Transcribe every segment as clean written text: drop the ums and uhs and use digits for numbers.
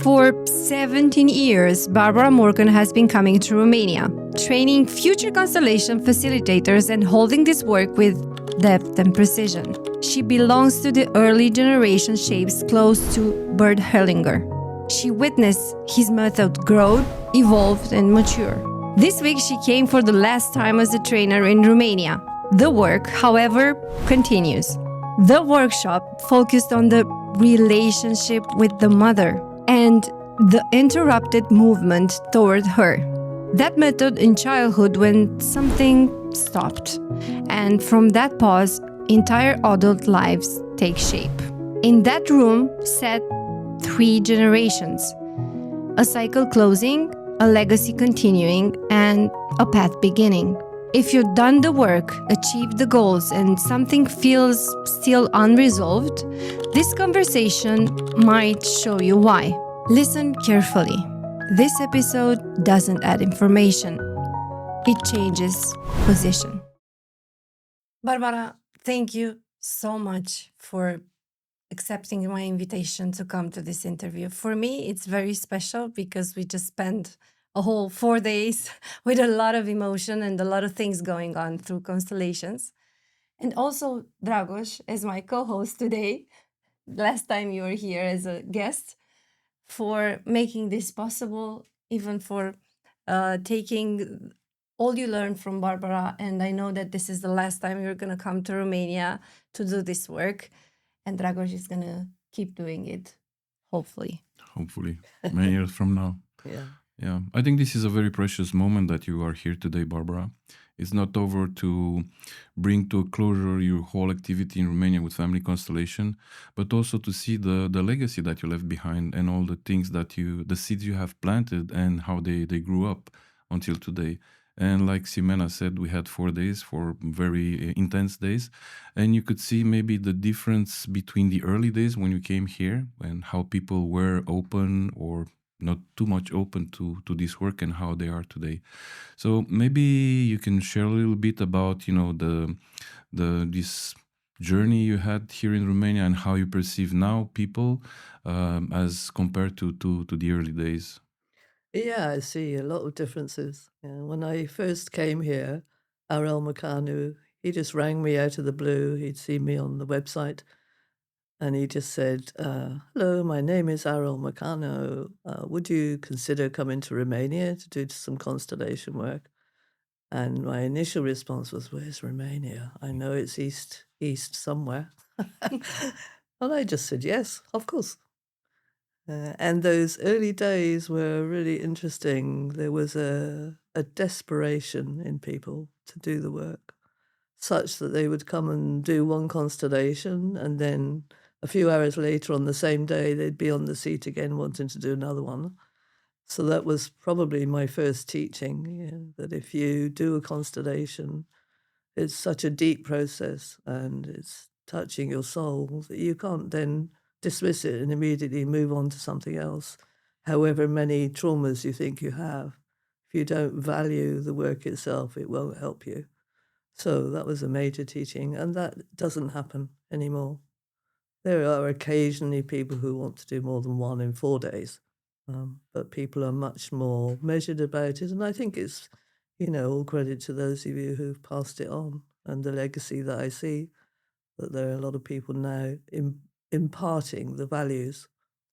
For 17 years, Barbara Morgan has been coming to Romania, training future constellation facilitators and holding this work with depth and precision. She belongs to the early generation shapes close to Bert Hellinger. She witnessed his method grow, evolve, and mature. This week, she came for the last time as a trainer in Romania. The work, however, continues. The workshop focused on the relationship with the mother and the interrupted movement toward her. That method in childhood when something stopped. And from that pause, entire adult lives take shape. In that room sat 3 generations. A cycle closing, a legacy continuing, and a path beginning. If you've done the work, achieved the goals, and something feels still unresolved, this conversation might show you why. Listen carefully. This episode doesn't add information. It changes position. Barbara, thank you so much for accepting my invitation to come to this interview. For me, it's very special because we just spent a whole 4 days with a lot of emotion and a lot of things going on through constellations. And also Dragos, as my co-host today, last time you were here as a guest, for making this possible, even for taking all you learned from Barbara. And I know that this is the last time you're going to come to Romania to do this work. And Dragos is going to keep doing it, hopefully. Hopefully, many years from now. Yeah. I think this is a very precious moment that you are here today, Barbara. It's not over to bring to a closure your whole activity in Romania with family constellation, but also to see the legacy that you left behind and all the things that the seeds you have planted and how they grew up until today. And like Simena said, we had 4 days, 4 very intense days. And you could see maybe the difference between the early days when you came here and how people were open or not too much open to this work and how they are today. So maybe you can share a little bit about, this journey you had here in Romania and how you perceive now people as compared to the early days. Yeah, I see a lot of differences. When I first came here, Arel Makanu, he just rang me out of the blue. He'd seen me on the website. And he just said, hello, my name is Arel Makano. Would you consider coming to Romania to do some constellation work? And my initial response was, where's Romania? I know it's east somewhere. And I just said, yes, of course. And those early days were really interesting. There was a desperation in people to do the work, such that they would come and do one constellation, and then a few hours later on the same day, they'd be on the seat again wanting to do another one. So that was probably my first teaching, that if you do a constellation, it's such a deep process and it's touching your soul that you can't then dismiss it and immediately move on to something else, however many traumas you think you have. If you don't value the work itself, it won't help you. So that was a major teaching, and that doesn't happen anymore. There are occasionally people who want to do more than one in 4 days, but people are much more measured about it. And I think it's, all credit to those of you who've passed it on and the legacy that I see, that there are a lot of people now imparting the values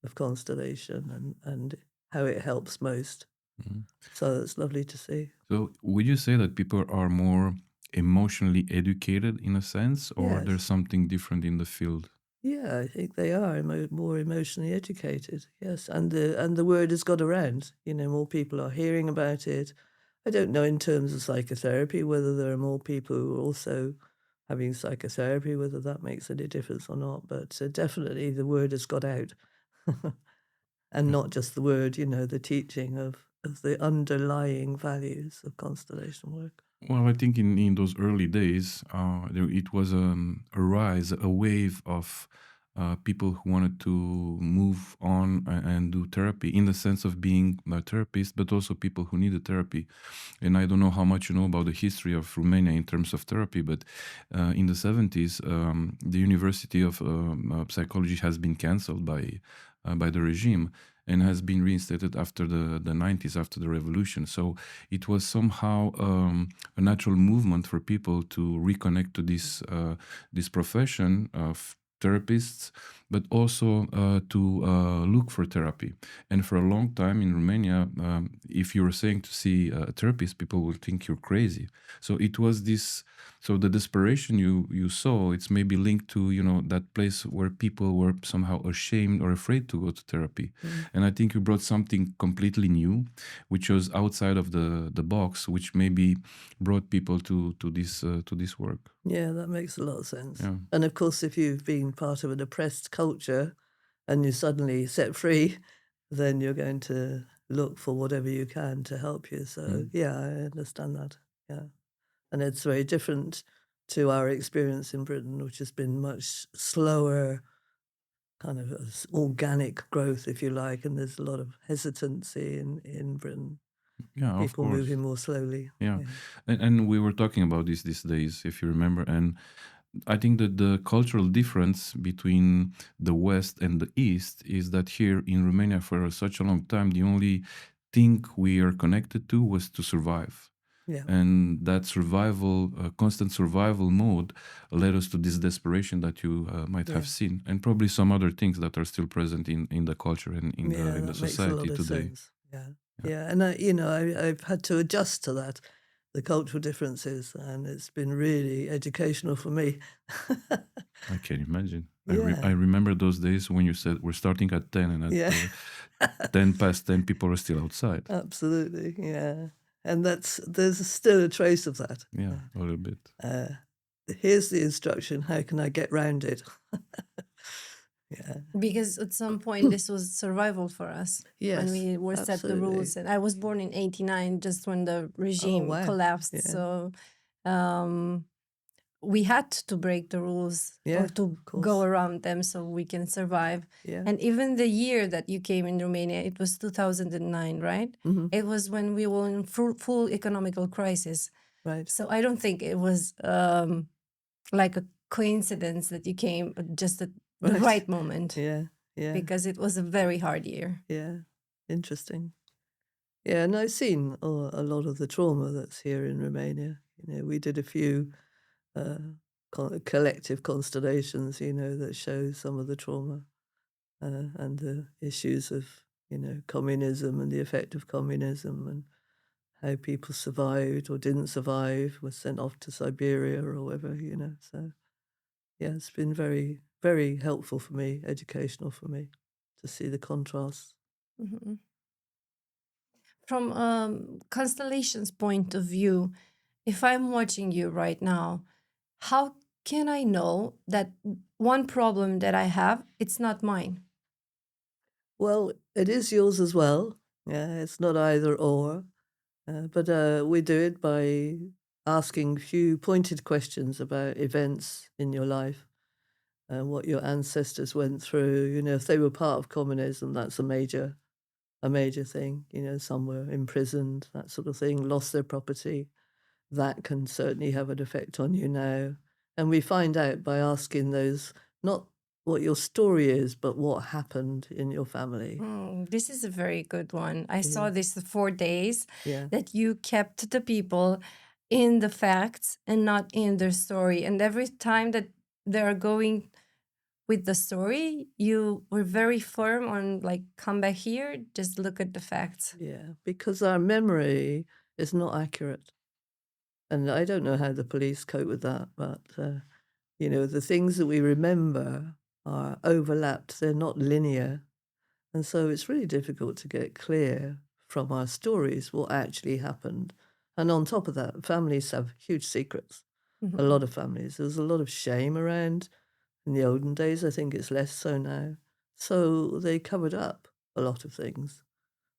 of constellation and how it helps most. Mm-hmm. So it's lovely to see. So would you say that people are more emotionally educated in a sense, or Yes. there's something different in the field? Yeah, I think they are more emotionally educated, yes. And the word has got around, more people are hearing about it. I don't know in terms of psychotherapy whether there are more people who are also having psychotherapy, whether that makes any difference or not, but definitely the word has got out. And not just the word, the teaching of the underlying values of constellation work. Well, I think in those early days, it was a rise, a wave of people who wanted to move on and do therapy in the sense of being a therapist, but also people who needed therapy. And I don't know how much you know about the history of Romania in terms of therapy, but in the 70s, the University of Psychology has been cancelled by the regime. and has been reinstated after the 90s, after the revolution. So it was somehow a natural movement for people to reconnect to this profession of therapists, but also to look for therapy. And for a long time in Romania, if you were saying to see a therapist, people will think you're crazy. So it was this. So the desperation you saw, it's maybe linked to, you know, that place where people were somehow ashamed or afraid to go to therapy. And I think you brought something completely new, which was outside of the box, which maybe brought people to this work. Yeah, that makes a lot of sense. Yeah. And of course, if you've been part of an oppressed culture and you're suddenly set free, then you're going to look for whatever you can to help you. So yeah, I understand that. Yeah. And it's very different to our experience in Britain, which has been much slower, kind of organic growth, if you like. And there's a lot of hesitancy in Britain. Yeah, of People course. moving more slowly. Yeah. And we were talking about this these days, if you remember. And I think that the cultural difference between the West and the East is that here in Romania, for such a long time, the only thing we are connected to was to survive. Yeah. And that survival, constant survival mode led us to this desperation that you might have seen, and probably some other things that are still present in the culture and in the society today. Sense. Yeah. And I've had to adjust to that, the cultural differences, and it's been really educational for me. I can imagine. Yeah. I remember those days when you said we're starting at 10, and at 10 past 10 people are still outside. Absolutely, yeah. And there's still a trace of that. Yeah, a little bit. Here's the instruction. How can I get round it? Yeah. Because at some point this was survival for us. Yes, when we were set the rules. And I was born in 89, just when the regime collapsed. Yeah. So we had to break the rules or to course. go around them so we can survive. Yeah. And even the year that you came in Romania, it was 2009, right? It was when we were in full economical crisis. Right. So I don't think it was like a coincidence that you came just at the right moment. Yeah. Because it was a very hard year. Yeah. Interesting. Yeah, and I've seen a lot of the trauma that's here in Romania. You know, we did a few collective constellations, that show some of the trauma and the issues of, communism and the effect of communism and how people survived or didn't survive, were sent off to Siberia or whatever, So, yeah, it's been very, very helpful for me, educational for me, to see the contrasts. From constellation's point of view, if I'm watching you right now, how can I know that one problem that I have, it's not mine? Well, it is yours as well. Yeah, it's not either or. But we do it by asking few pointed questions about events in your life and what your ancestors went through. If they were part of communism, that's a major thing. Some were imprisoned, that sort of thing, lost their property. That can certainly have an effect on you now. And we find out by asking those, not what your story is, but what happened in your family. This is a very good one. I saw this 4 days that you kept the people in the facts and not in their story. And every time that they're going with the story, you were very firm on like, come back here, just look at the facts. Yeah, because our memory is not accurate. And I don't know how the police cope with that, but, the things that we remember are overlapped. They're not linear. And so it's really difficult to get clear from our stories what actually happened. And on top of that, families have huge secrets. A lot of families. There's a lot of shame around. In the olden days, I think it's less so now. So they covered up a lot of things.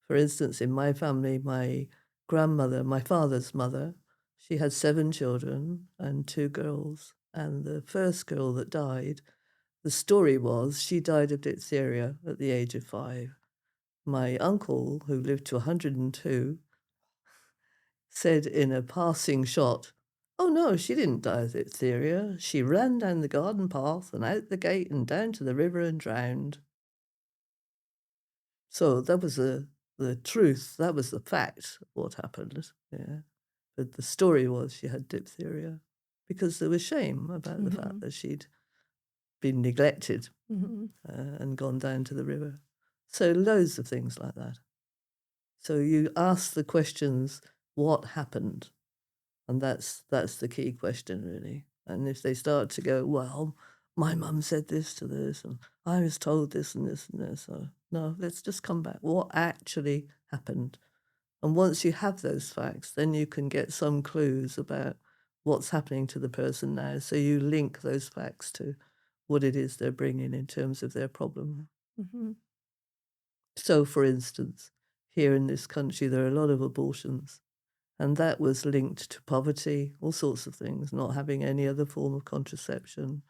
For instance, in my family, my grandmother, my father's mother, she had 7 children and 2 girls. And the first girl that died, the story was she died of diphtheria at the age of 5. My uncle, who lived to 102, said in a passing shot, "Oh no, she didn't die of diphtheria. She ran down the garden path and out the gate and down to the river and drowned." So that was the truth. That was the fact, what happened. Yeah. But the story was she had diphtheria because there was shame about the fact that she'd been neglected and gone down to the river. So loads of things like that. So you ask the questions, what happened? And that's the key question, really. And if they start to go, well, my mum said this to this, and I was told this and this and this. No, let's just come back. What actually happened? And once you have those facts, then you can get some clues about what's happening to the person now. So you link those facts to what it is they're bringing in terms of their problem. So, for instance, here in this country, there are a lot of abortions. And that was linked to poverty, all sorts of things, not having any other form of contraception.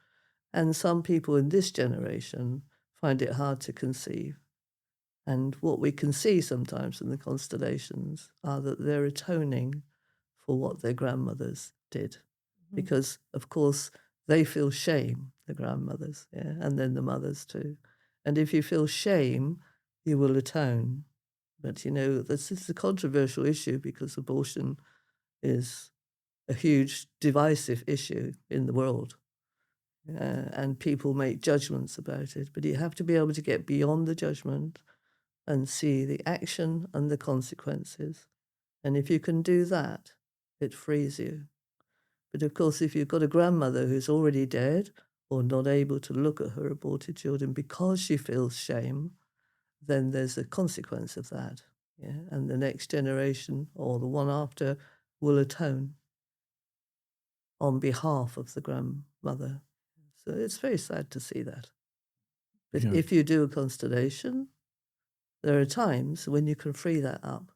And some people in this generation find it hard to conceive. And what we can see sometimes in the constellations are that they're atoning for what their grandmothers did. Because, of course, they feel shame, the grandmothers, and then the mothers too. And if you feel shame, you will atone. But, this is a controversial issue because abortion is a huge divisive issue in the world. And people make judgments about it. But you have to be able to get beyond the judgment and see the action and the consequences. And if you can do that, it frees you. But, of course, if you've got a grandmother who's already dead or not able to look at her aborted children because she feels shame, then there's a consequence of that. And the next generation or the one after will atone on behalf of the grandmother. So it's very sad to see that. But if you do a constellation, there are times when you can free that up,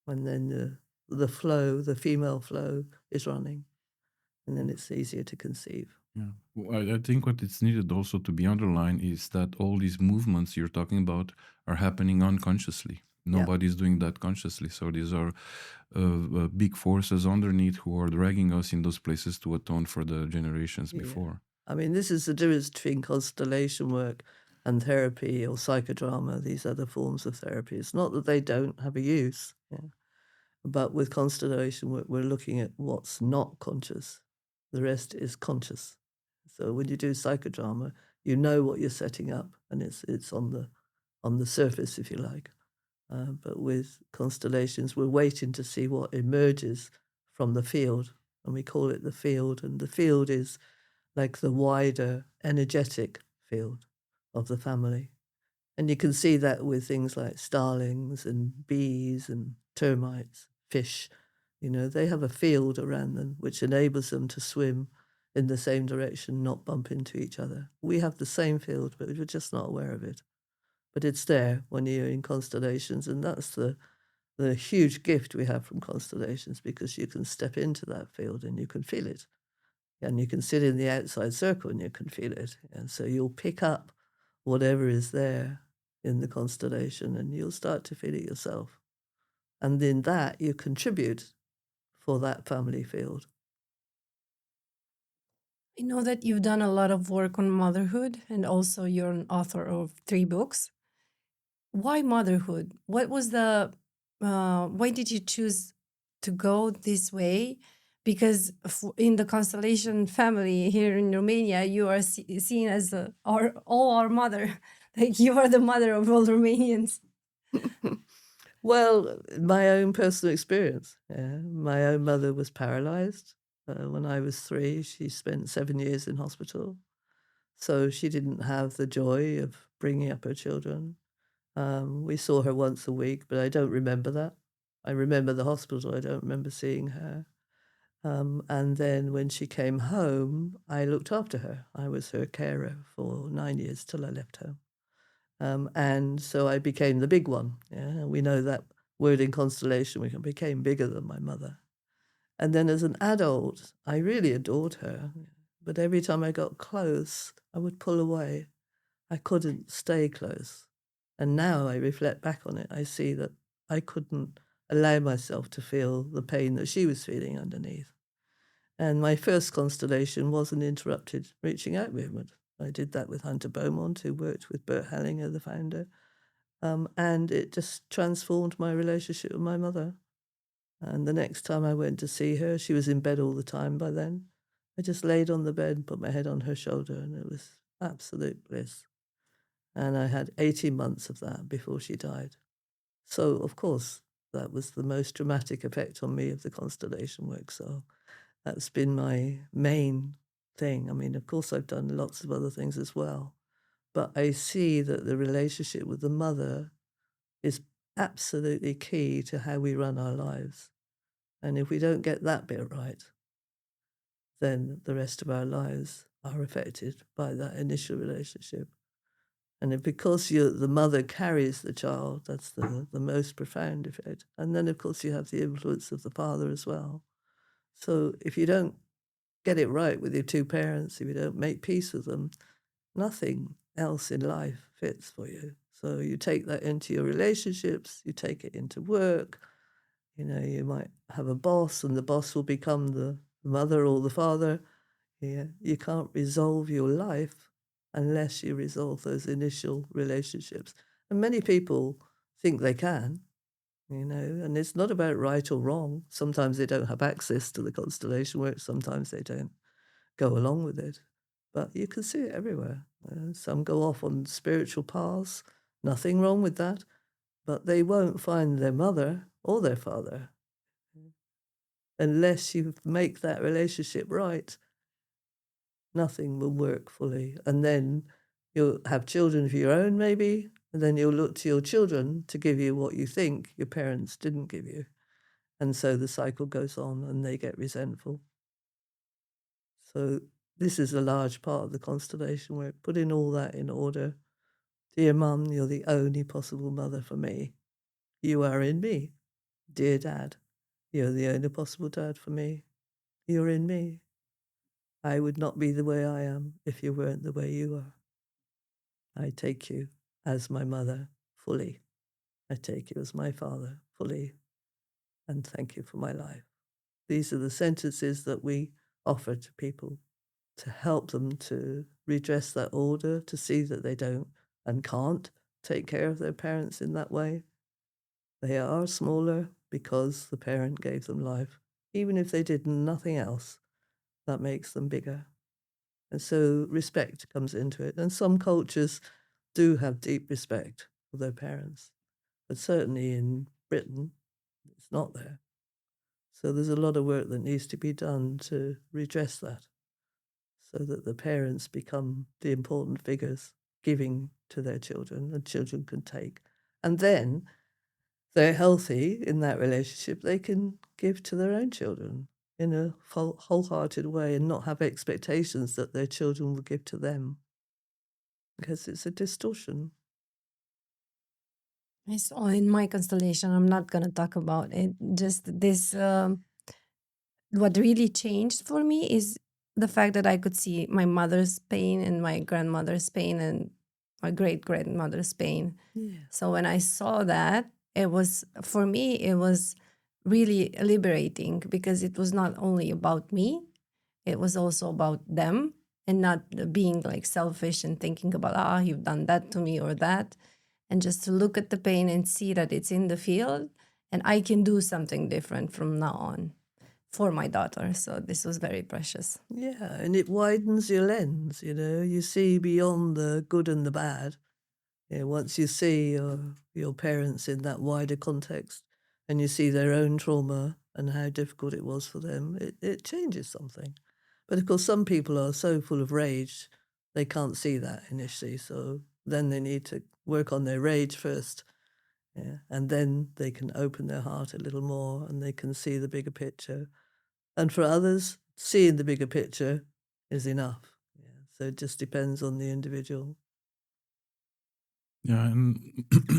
when then the flow, the female flow is running, and then it's easier to conceive. Yeah. Well, I think what is needed also to be underlined is that all these movements you're talking about are happening unconsciously. Nobody's doing that consciously. So these are big forces underneath who are dragging us in those places to atone for the generations before. I mean, this is the difference between constellation work and therapy or psychodrama, these other forms of therapy. It's not that they don't have a use, but with constellation work, we're looking at what's not conscious. The rest is conscious. So when you do psychodrama, you know what you're setting up, and it's on the surface, if you like. But with constellations, we're waiting to see what emerges from the field, and we call it the field. And the field is like the wider energetic field of the family. And you can see that with things like starlings and bees and termites, fish. They have a field around them which enables them to swim in the same direction, not bump into each other. We have the same field, but we're just not aware of it. But it's there when you're in constellations, and that's the huge gift we have from constellations, because you can step into that field and you can feel it. And you can sit in the outside circle and you can feel it. And so you'll pick up whatever is there in the constellation and you'll start to feel it yourself. And in that, you contribute for that family field. I know that you've done a lot of work on motherhood, and also you're an author of 3 books. Why motherhood? What was why did you choose to go this way? Because in the constellation family here in Romania, you are seen as all our mother. Like, you are the mother of all Romanians. Well, my own personal experience. My own mother was paralyzed when I was 3. She spent 7 years in hospital. So she didn't have the joy of bringing up her children. We saw her once a week, but I don't remember that. I remember the hospital. I don't remember seeing her. And then when she came home, I looked after her. I was her carer for 9 years till I left home. And so I became the big one. We know that word in constellation, we became bigger than my mother. And then as an adult, I really adored her. But every time I got close, I would pull away. I couldn't stay close. And now I reflect back on it. I see that I couldn't allow myself to feel the pain that she was feeling underneath. And my first constellation was an interrupted reaching out movement. I did that with Hunter Beaumont, who worked with Bert Hellinger, the founder. And it just transformed my relationship with my mother. And the next time I went to see her, she was in bed all the time by then. I just laid on the bed and put my head on her shoulder, and it was absolute bliss. And I had 18 months of that before she died. So, of course, that was the most dramatic effect on me of the constellation work. So that's been my main thing. I mean, of course, I've done lots of other things as well. But I see that the relationship with the mother is absolutely key to how we run our lives. And if we don't get that bit right, then the rest of our lives are affected by that initial relationship. And because the mother carries the child, that's the most profound effect. And then, of course, you have the influence of the father as well. So if you don't get it right with your two parents, if you don't make peace with them, nothing else in life fits for you. So you take that into your relationships, you take it into work. You know, you might have a boss and the boss will become the mother or the father. Yeah, you can't resolve your life unless you resolve those initial relationships. And many people think they can, you know, and it's not about right or wrong. Sometimes they don't have access to the constellation work, sometimes they don't go along with it. But you can see it everywhere. Some go off on spiritual paths, nothing wrong with that, but they won't find their mother or their father unless you make that relationship right. Nothing will work fully. And then you'll have children of your own, maybe, and then you'll look to your children to give you what you think your parents didn't give you. And so the cycle goes on and they get resentful. So this is a large part of the constellation work, putting all that in order. Dear Mum, you're the only possible mother for me. You are in me. Dear Dad, you're the only possible dad for me. You're in me. I would not be the way I am if you weren't the way you are. I take you as my mother fully. I take you as my father fully. And thank you for my life. These are the sentences that we offer to people to help them to redress that order, to see that they don't and can't take care of their parents in that way. They are smaller because the parent gave them life. Even if they did nothing else, that makes them bigger. And so respect comes into it. And some cultures do have deep respect for their parents, but certainly in Britain, it's not there. So there's a lot of work that needs to be done to redress that, so that the parents become the important figures giving to their children and children can take. And then they're healthy in that relationship, they can give to their own children in a wholehearted way and not have expectations that their children will give to them, because it's a distortion. So in my constellation, I'm not going to talk about it. Just this, what really changed for me is the fact that I could see my mother's pain and my grandmother's pain and my great-grandmother's pain. Yeah. So when I saw that, it was, for me, it was really liberating, because it was not only about me, it was also about them, and not being like selfish and thinking about, you've done that to me or that. And just to look at the pain and see that it's in the field and I can do something different from now on for my daughter. So this was very precious. Yeah, and it widens your lens, you know. You see beyond the good and the bad. You know, once you see your parents in that wider context and you see their own trauma and how difficult it was for them, it changes something. But of course, some people are so full of rage, they can't see that initially. So then they need to work on their rage first. Yeah, and then they can open their heart a little more and they can see the bigger picture. And for others, seeing the bigger picture is enough. Yeah, so it just depends on the individual. Yeah, and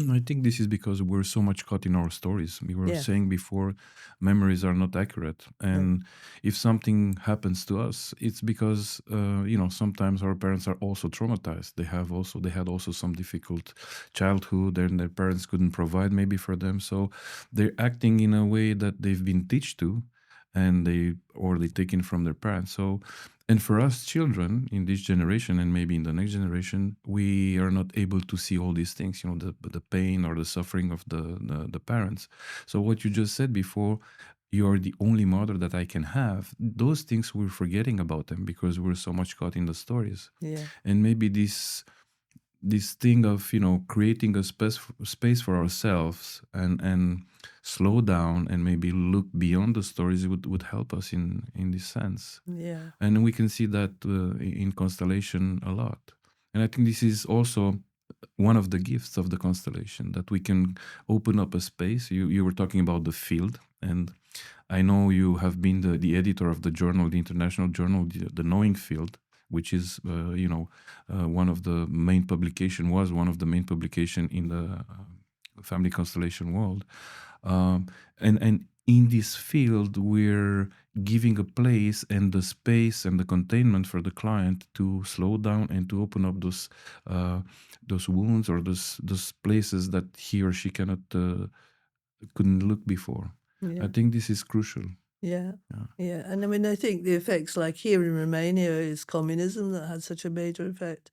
I think this is because we're so much caught in our stories. We were Yeah. saying before, memories are not accurate, and if something happens to us, it's because sometimes our parents are also traumatized. They had also some difficult childhood, and their parents couldn't provide maybe for them, so they're acting in a way that they've been taught to, and they taken from their parents. So, and for us children in this generation and maybe in the next generation, we are not able to see all these things, you know, the pain or the suffering of the parents. So what you just said before, you're the only mother that I can have. Those things we're forgetting about them because we're so much caught in the stories. Yeah. And maybe this thing of, you know, creating a space for ourselves and slow down and maybe look beyond the stories would help us in this sense. Yeah. And we can see that in constellation a lot. And I think this is also one of the gifts of the constellation, that we can open up a space. You were talking about the field, and I know you have been the editor of the journal, the international journal, the Knowing Field, which is, one of the main publication in the family constellation world. And in this field, we're giving a place and the space and the containment for the client to slow down and to open up those wounds or those places that he or she couldn't look before. Yeah. I think this is crucial. Yeah. And I mean, I think the effects, like here in Romania, is communism that had such a major effect.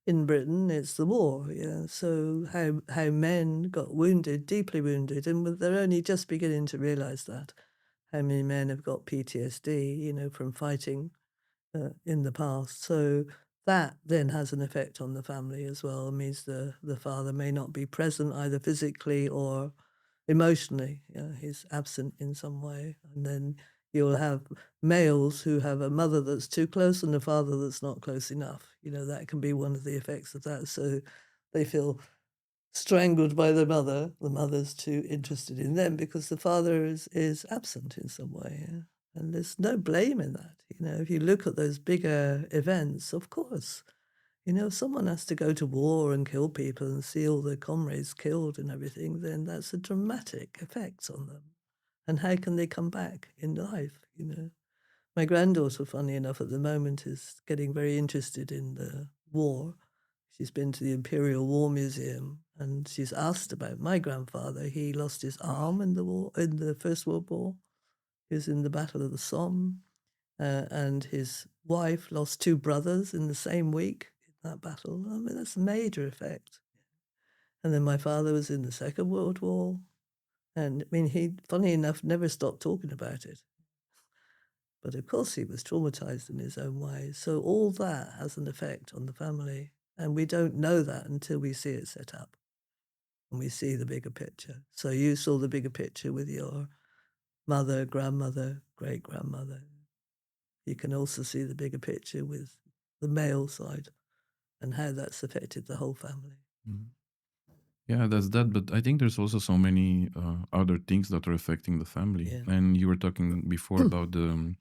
In Britain, it's the war. Yeah. So how men got wounded, deeply wounded, and they're only just beginning to realise that. How many men have got PTSD, you know, from fighting in the past. So that then has an effect on the family as well. It means the father may not be present either physically or emotionally. He's absent in some way. And then you'll have males who have a mother that's too close and a father that's not close enough. You know, that can be one of the effects of that. So they feel strangled by the mother. The mother's too interested in them because the father is absent in some way. Yeah? And there's no blame in that. You know, if you look at those bigger events, of course, you know, if someone has to go to war and kill people and see all their comrades killed and everything, then that's a dramatic effect on them. And how can they come back in life, you know? My granddaughter, funny enough, at the moment is getting very interested in the war. She's been to the Imperial War Museum and she's asked about my grandfather. He lost his arm in the war, in the First World War. He was in the Battle of the Somme. And his wife lost two brothers in the same week in that battle. I mean, that's a major effect. And then my father was in the Second World War. And I mean, he, funny enough, never stopped talking about it. But of course, he was traumatized in his own way. So all that has an effect on the family. And we don't know that until we see it set up and we see the bigger picture. So you saw the bigger picture with your mother, grandmother, great-grandmother. You can also see the bigger picture with the male side and how that's affected the whole family. Mhm. Yeah, that's that. But I think there's also so many other things that are affecting the family. Yeah. And you were talking before about the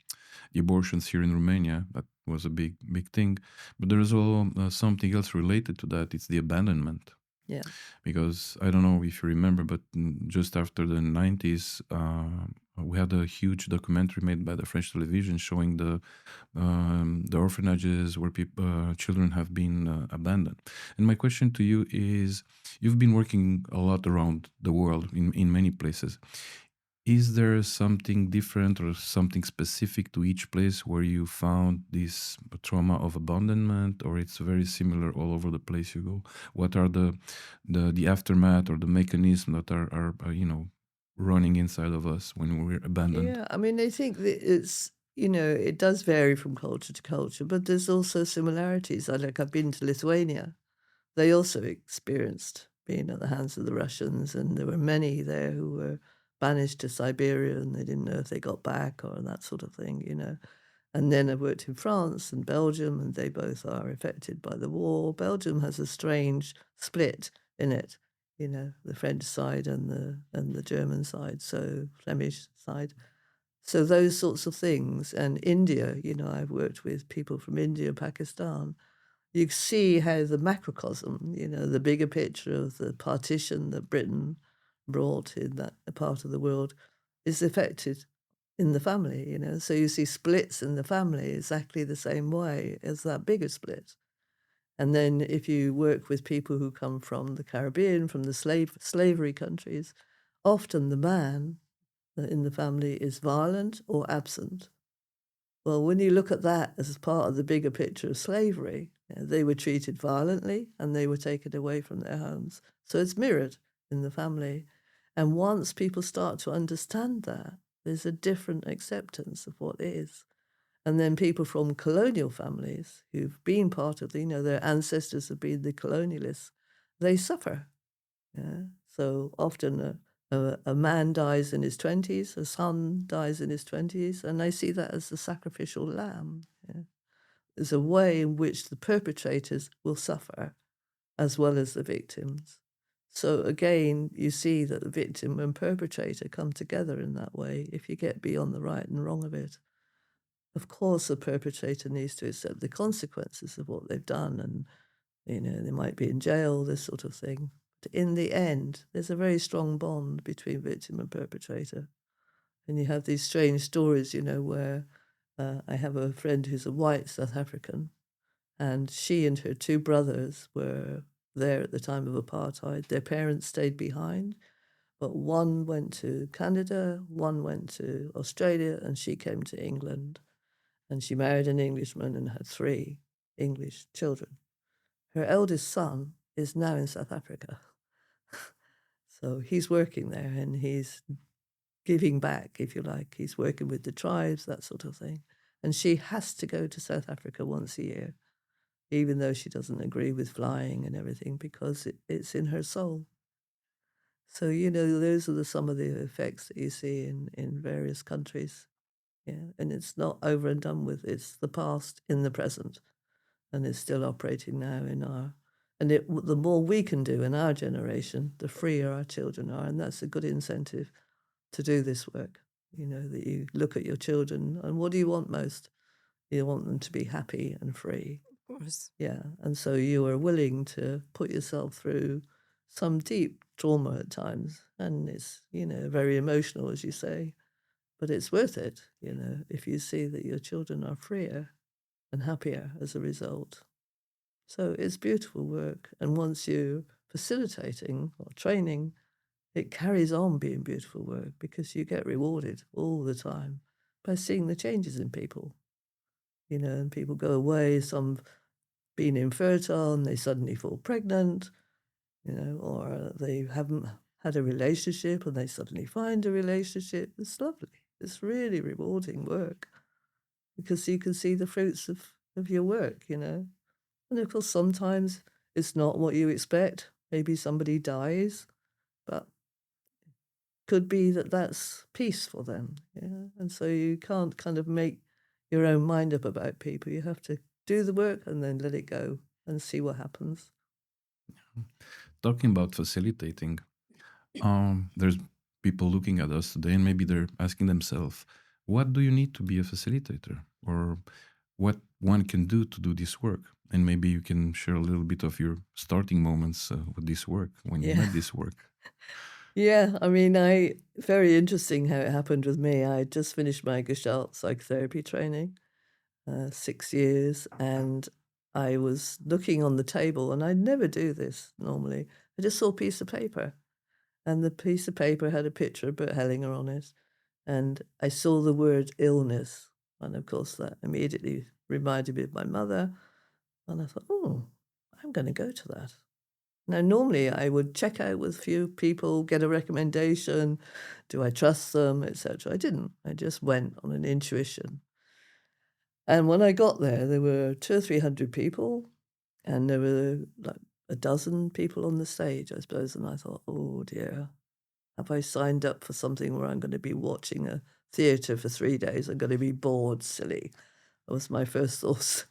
abortions here in Romania. That was a big thing. But there is also something else related to that. It's the abandonment. Yeah. Because I don't know if you remember, but just after the 90s, we had a huge documentary made by the French television showing the orphanages where children have been abandoned. And my question to you is, you've been working a lot around the world in many places. Is there something different or something specific to each place where you found this trauma of abandonment, or it's very similar all over the place you go? What are the aftermath or the mechanisms that are running inside of us when we're abandoned? Yeah, I mean, I think that it's, you know, it does vary from culture to culture, but there's also similarities. Like I've been to Lithuania. They also experienced being at the hands of the Russians, and there were many there who were banished to Siberia and they didn't know if they got back or that sort of thing, you know. And then I worked in France and Belgium, and they both are affected by the war. Belgium has a strange split in it, you know, the French side and the German side, so Flemish side. So those sorts of things. And India, you know, I've worked with people from India, Pakistan. You see how the macrocosm, you know, the bigger picture of the partition that Britain brought in that part of the world is affected in the family, you know. So you see splits in the family exactly the same way as that bigger split. And then if you work with people who come from the Caribbean, from the slavery countries, often the man, in the family is violent or absent. Well, when you look at that as part of the bigger picture of slavery, they were treated violently and they were taken away from their homes. So it's mirrored in the family. And once people start to understand that, there's a different acceptance of what is. And then people from colonial families who've been part of, their ancestors have been the colonialists, they suffer. Yeah? So often a man dies in his 20s, a son dies in his 20s, and they see that as the sacrificial lamb. Yeah? There's a way in which the perpetrators will suffer as well as the victims. So again, you see that the victim and perpetrator come together in that way if you get beyond the right and wrong of it. Of course, the perpetrator needs to accept the consequences of what they've done, and they might be in jail, this sort of thing. But in the end, there's a very strong bond between victim and perpetrator. And you have these strange stories, where I have a friend who's a white South African, and she and her two brothers were there at the time of apartheid. Their parents stayed behind, but one went to Canada, one went to Australia, and she came to England. And she married an Englishman and had 3 English children. Her eldest son is now in South Africa. So he's working there and he's giving back, if you like. He's working with the tribes, that sort of thing. And she has to go to South Africa once a year, even though she doesn't agree with flying and everything, because it's in her soul. So, those are some of the effects that you see in various countries. Yeah, and it's not over and done with. It's the past in the present, and it's still operating now in our. And the more we can do in our generation, the freer our children are, and that's a good incentive to do this work. That you look at your children, and what do you want most? You want them to be happy and free. Of course. Yeah, and so you are willing to put yourself through some deep trauma at times, and it's very emotional, as you say. But it's worth it, if you see that your children are freer and happier as a result. So it's beautiful work. And once you're facilitating or training, it carries on being beautiful work because you get rewarded all the time by seeing the changes in people. And people go away, some being infertile and they suddenly fall pregnant, or they haven't had a relationship and they suddenly find a relationship. It's lovely. It's really rewarding work because you can see the fruits of your work, And of course, sometimes it's not what you expect. Maybe somebody dies, but could be that that's peace for them. Yeah? And so you can't kind of make your own mind up about people. You have to do the work and then let it go and see what happens. Talking about facilitating, there's people looking at us today and maybe they're asking themselves, what do you need to be a facilitator? Or what one can do to do this work? And maybe you can share a little bit of your starting moments with this work, when you met this work. Yeah, very interesting how it happened with me. I just finished my Gestalt psychotherapy training, 6 years, and I was looking on the table, and I never do this normally. I just saw a piece of paper, and the piece of paper had a picture of Bert Hellinger on it, and I saw the word illness, and of course that immediately reminded me of my mother, and I thought, oh, I'm going to go to that. Now, normally I would check out with a few people, get a recommendation, do I trust them, etc. I didn't. I just went on an intuition. And when I got there were 200 or 300 people, and there were like a dozen people on the stage, I suppose. And I thought, oh dear, have I signed up for something where I'm going to be watching a theatre for 3 days? I'm going to be bored, silly. That was my first thoughts.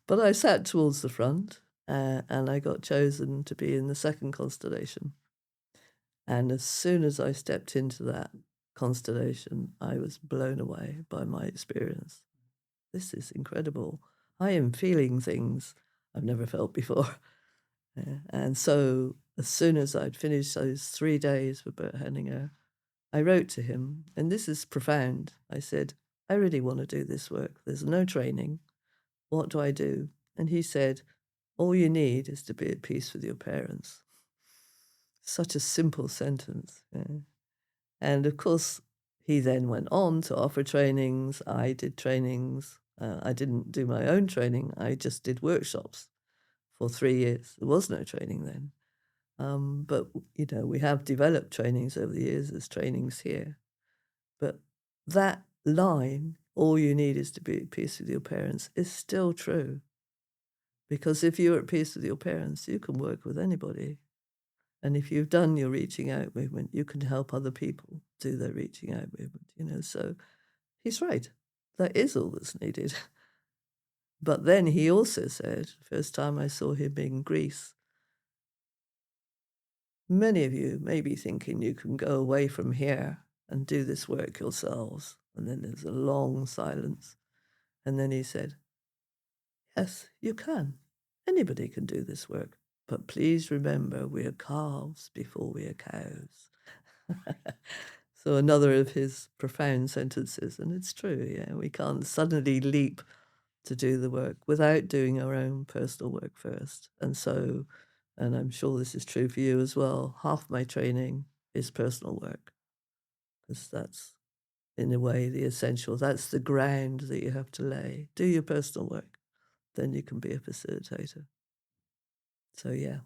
But I sat towards the front. And I got chosen to be in the second constellation. And as soon as I stepped into that constellation, I was blown away by my experience. This is incredible. I am feeling things I've never felt before. And so as soon as I'd finished those 3 days with Bert Hellinger, I wrote to him, and this is profound. I said, I really want to do this work. There's no training. What do I do? And he said, all you need is to be at peace with your parents. Such a simple sentence. Yeah. And of course, He then went on to offer trainings. I did trainings. I didn't do my own training. I just did workshops for 3 years. There was no training then. But, we have developed trainings over the years. There's trainings here. But that line, all you need is to be at peace with your parents, is still true. Because if you're at peace with your parents, you can work with anybody. And if you've done your reaching out movement, you can help other people do their reaching out movement, So he's right. That is all that's needed. But then he also said, first time I saw him in Greece, many of you may be thinking you can go away from here and do this work yourselves. And then there's a long silence. And then he said, yes, you can. Anybody can do this work. But please remember, we are calves before we are cows. So another of his profound sentences. And it's true, we can't suddenly leap to do the work without doing our own personal work first. And I'm sure this is true for you as well, half my training is personal work. Because that's, in a way, the essential. That's the ground that you have to lay. Do your personal work. Then you can be a facilitator. So, yeah.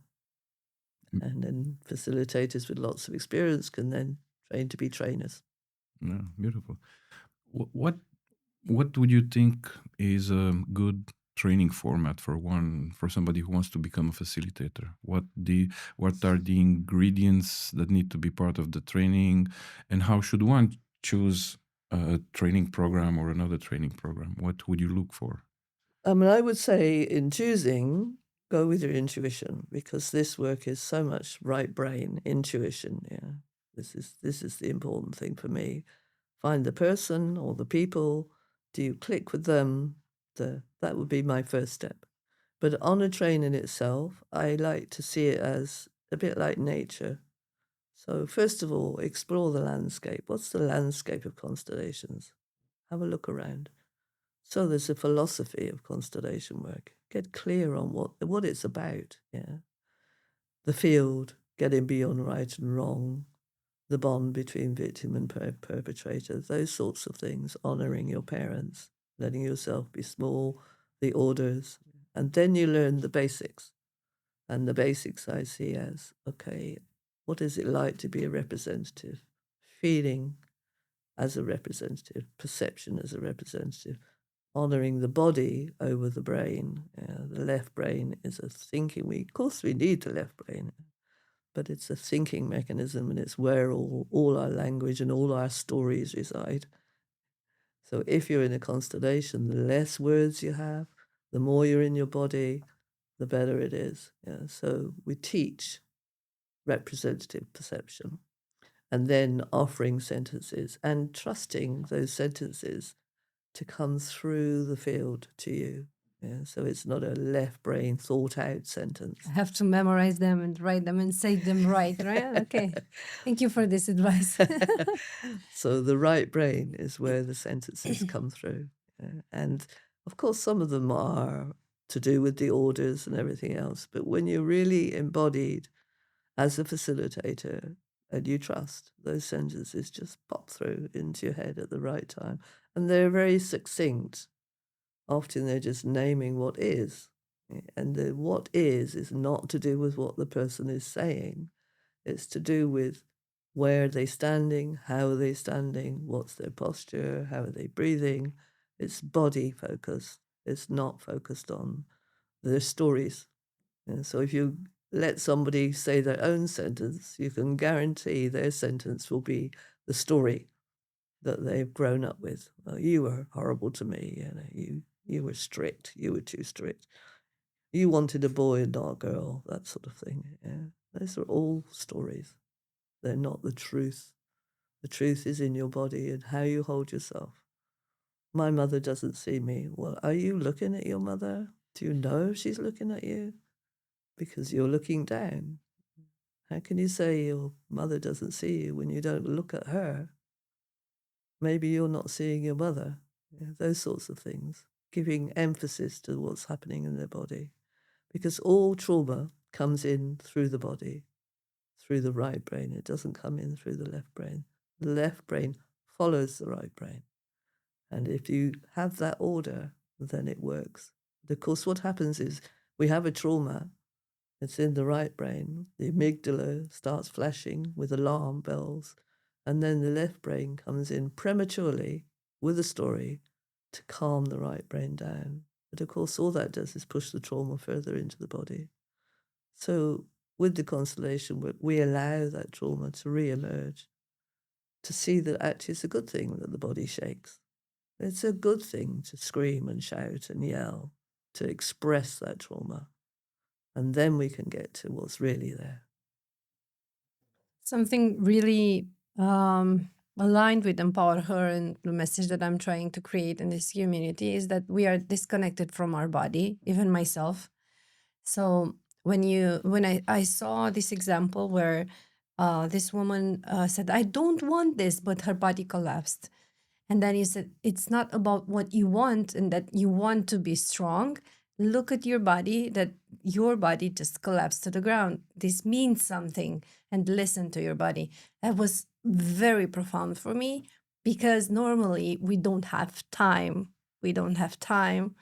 And then facilitators with lots of experience can then train to be trainers. Yeah, beautiful. What would you think is a good training format for somebody who wants to become a facilitator? What are the ingredients that need to be part of the training, and how should one choose a training program or another training program? What would you look for? I would say in choosing, go with your intuition, because this work is so much right brain intuition. Yeah, this is the important thing for me. Find the person or the people. Do you click with them? That would be my first step. But on a training itself, I like to see it as a bit like nature. So first of all, explore the landscape. What's the landscape of constellations? Have a look around. So there's a philosophy of constellation work. Get clear on what it's about. Yeah, the field, getting beyond right and wrong, the bond between victim and perpetrator, those sorts of things, honoring your parents, letting yourself be small, the orders, and then you learn the basics. And the basics I see as, okay, what is it like to be a representative? Feeling as a representative, perception as a representative, honoring the body over the brain. The left brain is a thinking, of course we need the left brain, but it's a thinking mechanism, and it's where all our language and all our stories reside. So if you're in a constellation, the less words you have, the more you're in your body, the better it is. Yeah. So we teach representative perception, and then offering sentences and trusting those sentences to come through the field to you. Yeah, so it's not a left brain thought out sentence. I have to memorize them and write them and say them right? Okay. Thank you for this advice. So the right brain is where the sentences come through. Yeah. And of course, some of them are to do with the orders and everything else. But when you're really embodied as a facilitator and you trust, those sentences just pop through into your head at the right time. And they're very succinct. Often they're just naming what is. And the what is not to do with what the person is saying. It's to do with where are they standing, how are they standing, what's their posture, how are they breathing. It's body focused. It's not focused on their stories. And so if you let somebody say their own sentence, you can guarantee their sentence will be the story that they've grown up with. Well, you were horrible to me, you were strict, you were too strict. You wanted a boy and not a girl, that sort of thing. Yeah. Those are all stories. They're not the truth. The truth is in your body and how you hold yourself. My mother doesn't see me. Well, are you looking at your mother? Do you know if she's looking at you? Because you're looking down. How can you say your mother doesn't see you when you don't look at her? Maybe you're not seeing your mother. Yeah, those sorts of things. Giving emphasis to what's happening in their body. Because all trauma comes in through the body, through the right brain. It doesn't come in through the left brain. The left brain follows the right brain. And if you have that order, then it works. But of course, what happens is we have a trauma. It's in the right brain. The amygdala starts flashing with alarm bells. And then the left brain comes in prematurely with a story to calm the right brain down. But of course, all that does is push the trauma further into the body. So with the constellation work, we allow that trauma to re-emerge, to see that actually it's a good thing that the body shakes. It's a good thing to scream and shout and yell, to express that trauma. And then we can get to what's really there. Something really aligned with Empower Her and the message that I'm trying to create in this community is that we are disconnected from our body, even myself. So when I saw this example where this woman said, I don't want this, but her body collapsed. And then you said, it's not about what you want and that you want to be strong. Look at your body, that your body just collapsed to the ground. This means something, and listen to your body. That was very profound for me because normally we don't have time. We don't have time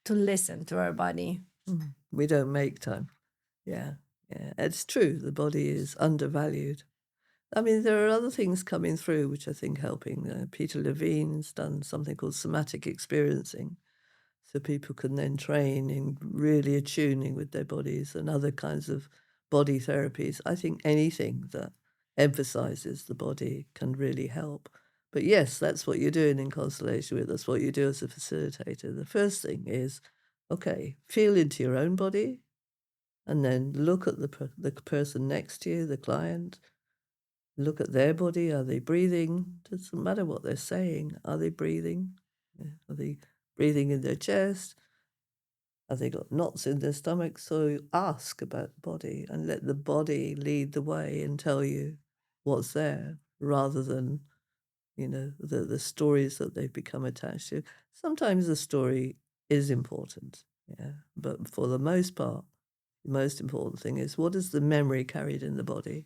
to listen to our body. We don't make time. Yeah. It's true. The body is undervalued. I mean, there are other things coming through which I think helping. Peter Levine's done something called somatic experiencing. So people can then train in really attuning with their bodies and other kinds of body therapies. I think anything that emphasizes the body can really help. But yes, that's what you're doing in constellation with. That's what you do as a facilitator. The first thing is, okay, feel into your own body and then look at the person next to you, the client. Look at their body. Are they breathing? Doesn't matter what they're saying. Are they breathing? Are they breathing in their chest? Have they got knots in their stomach? So ask about the body and let the body lead the way and tell you what's there rather than, the stories that they've become attached to. Sometimes the story is important, but for the most part, the most important thing is what is the memory carried in the body?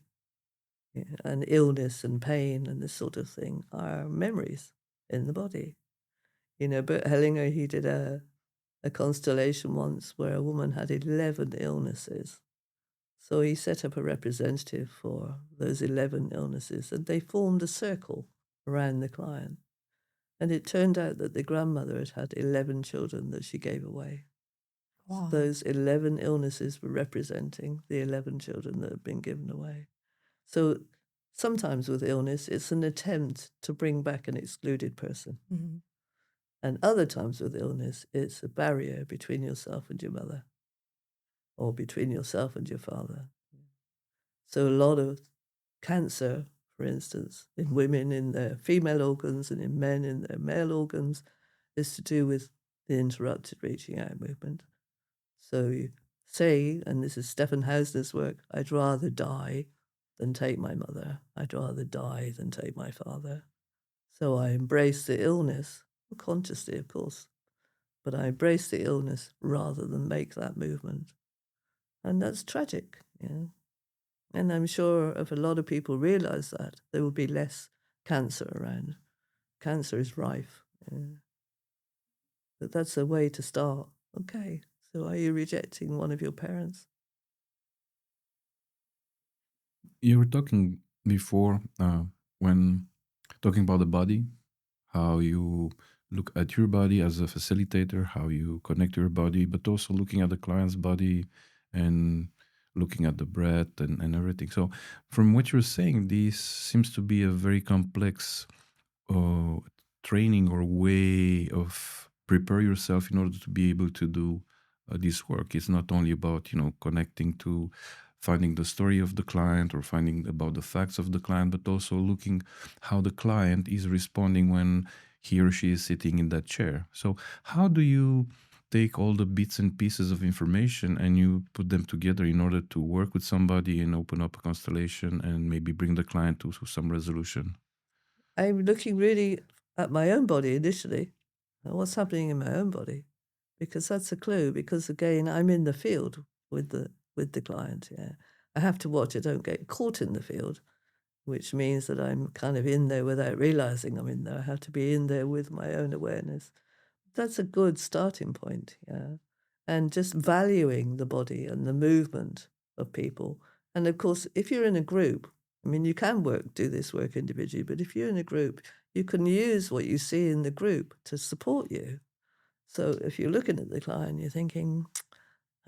And illness and pain and this sort of thing are memories in the body. Bert Hellinger, he did a constellation once where a woman had 11 illnesses. So he set up a representative for those 11 illnesses and they formed a circle around the client. And it turned out that the grandmother had 11 children that she gave away. Wow. So those 11 illnesses were representing the 11 children that had been given away. So sometimes with illness, it's an attempt to bring back an excluded person. Mm-hmm. And other times with illness, it's a barrier between yourself and your mother or between yourself and your father. So a lot of cancer, for instance, in women in their female organs and in men in their male organs is to do with the interrupted reaching out movement. So you say, and this is Stefan Hausner's work, I'd rather die than take my mother. I'd rather die than take my father. So I embrace the illness, consciously, of course, but I embrace the illness rather than make that movement. And that's tragic, And I'm sure if a lot of people realize that, there will be less cancer around. Cancer is rife. But that's a way to start. Okay, so are you rejecting one of your parents? You were talking before when talking about the body, how you look at your body as a facilitator, how you connect your body, but also looking at the client's body and looking at the breath and everything. So from what you're saying, this seems to be a very complex training or way of prepare yourself in order to be able to do this work. It's not only about, connecting to finding the story of the client or finding about the facts of the client, but also looking how the client is responding when he or she is sitting in that chair. So how do you take all the bits and pieces of information and you put them together in order to work with somebody and open up a constellation and maybe bring the client to some resolution? I'm looking really at my own body initially, and what's happening in my own body, because that's a clue. Because again, I'm in the field with the client. I have to watch I don't get caught in the field which means that I'm kind of in there without realizing I'm in there. I have to be in there with my own awareness. That's a good starting point, yeah. And just valuing the body and the movement of people. And of course, if you're in a group, I mean, you can do this work individually, but if you're in a group, you can use what you see in the group to support you. So if you're looking at the client, you're thinking,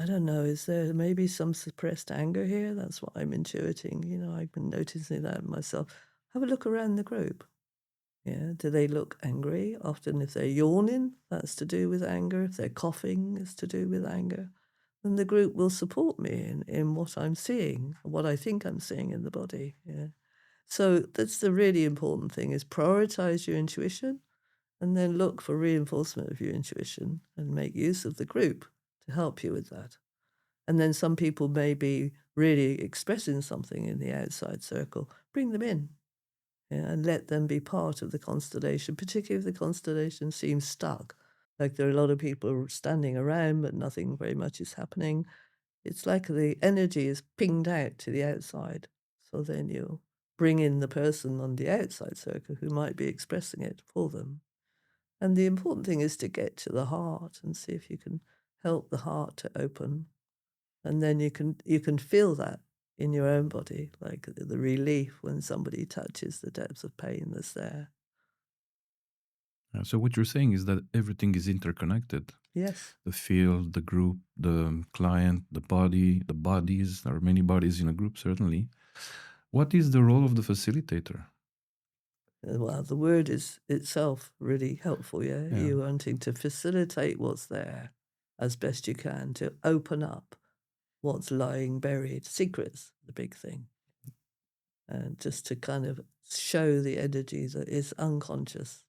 I don't know, is there maybe some suppressed anger here? That's what I'm intuiting. You know, I've been noticing that myself. Have a look around the group. Yeah, do they look angry? Often if they're yawning, that's to do with anger. If they're coughing, it's to do with anger. Then the group will support me in what I'm seeing, what I think I'm seeing in the body. Yeah. So that's the really important thing, is prioritize your intuition and then look for reinforcement of your intuition and make use of the group to help you with that. And then some people may be really expressing something in the outside circle. Bring them in. Yeah, and let them be part of the constellation, particularly if the constellation seems stuck. Like there are a lot of people standing around, but nothing very much is happening. It's like the energy is pinged out to the outside. So then you bring in the person on the outside circle who might be expressing it for them. And the important thing is to get to the heart and see if you can help the heart to open. And then you can feel that in your own body, like the relief when somebody touches the depths of pain that's there. So what you're saying is that everything is interconnected. Yes. The field, the group, the client, the body, the bodies. There are many bodies in a group, certainly. What is the role of the facilitator? Well, the word is itself really helpful, yeah? Yeah. You're wanting to facilitate what's there as best you can, to open up what's lying buried. Secrets, the big thing. And just to kind of show the energy that is unconscious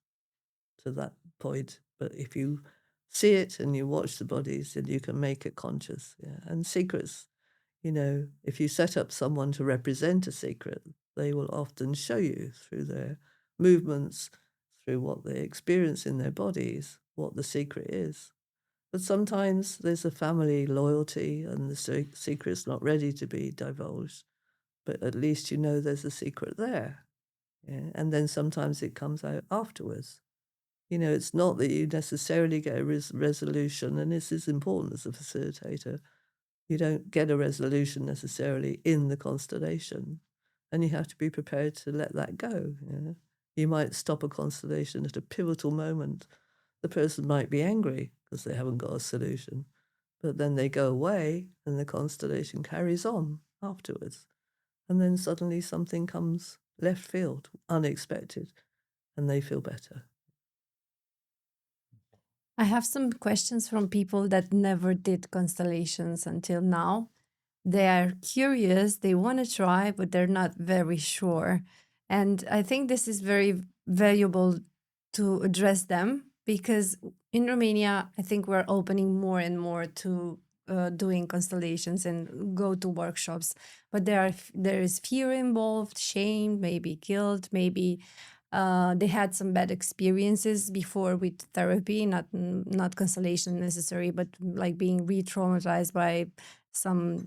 to that point. But if you see it and you watch the bodies, then you can make it conscious. Yeah. And secrets, you know, if you set up someone to represent a secret, they will often show you through their movements, through what they experience in their bodies, what the secret is. But sometimes there's a family loyalty and the secret's not ready to be divulged, but at least you know there's a secret there. Yeah? And then sometimes it comes out afterwards. You know, it's not that you necessarily get a resolution, and this is important as a facilitator. You don't get a resolution necessarily in the constellation, and you have to be prepared to let that go. You know? You might stop a constellation at a pivotal moment. The person might be angry because they haven't got a solution, but then they go away and the constellation carries on afterwards. And then suddenly something comes left field, unexpected, and they feel better. I have some questions from people that never did constellations until now. They are curious, they want to try, but they're not very sure. And I think this is very valuable to address them, because in Romania, I think we're opening more and more to doing constellations and go to workshops. But there is fear involved, shame, maybe guilt, maybe they had some bad experiences before with therapy, not constellation necessary, but like being re-traumatized by some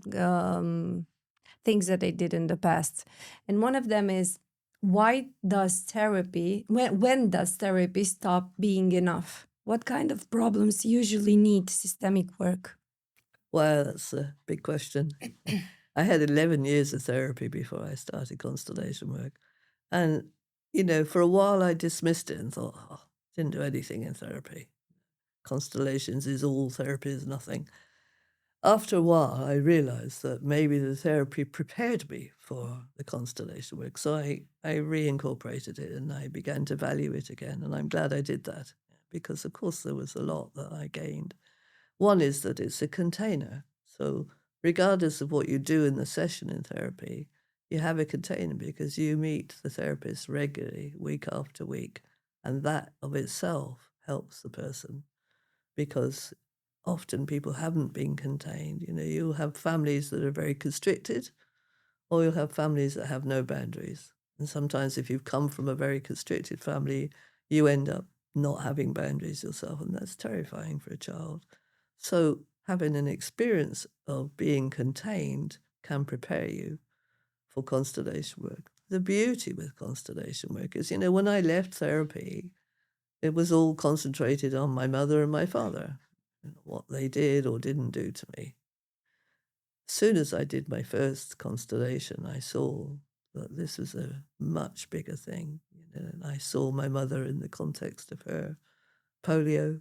things that they did in the past. And one of them is, why does therapy, when does therapy stop being enough? What kind of problems usually need systemic work? Well, that's a big question. I had 11 years of therapy before I started constellation work. And, you know, for a while I dismissed it and thought, oh, didn't do anything in therapy. Constellations is all, therapy is nothing. After a while, I realized that maybe the therapy prepared me for the constellation work. So I reincorporated it and I began to value it again. And I'm glad I did that because, of course, there was a lot that I gained. One is that it's a container. So regardless of what you do in the session in therapy, you have a container because you meet the therapist regularly, week after week. And that of itself helps the person because often people haven't been contained. You know, you'll have families that are very constricted, or you'll have families that have no boundaries. And sometimes if you've come from a very constricted family, you end up not having boundaries yourself, and that's terrifying for a child. So having an experience of being contained can prepare you for constellation work. the beauty with constellation work is, when I left therapy, it was all concentrated on my mother and my father, what they did or didn't do to me. As soon as I did my first constellation, I saw that this was a much bigger thing. And I saw my mother in the context of her polio,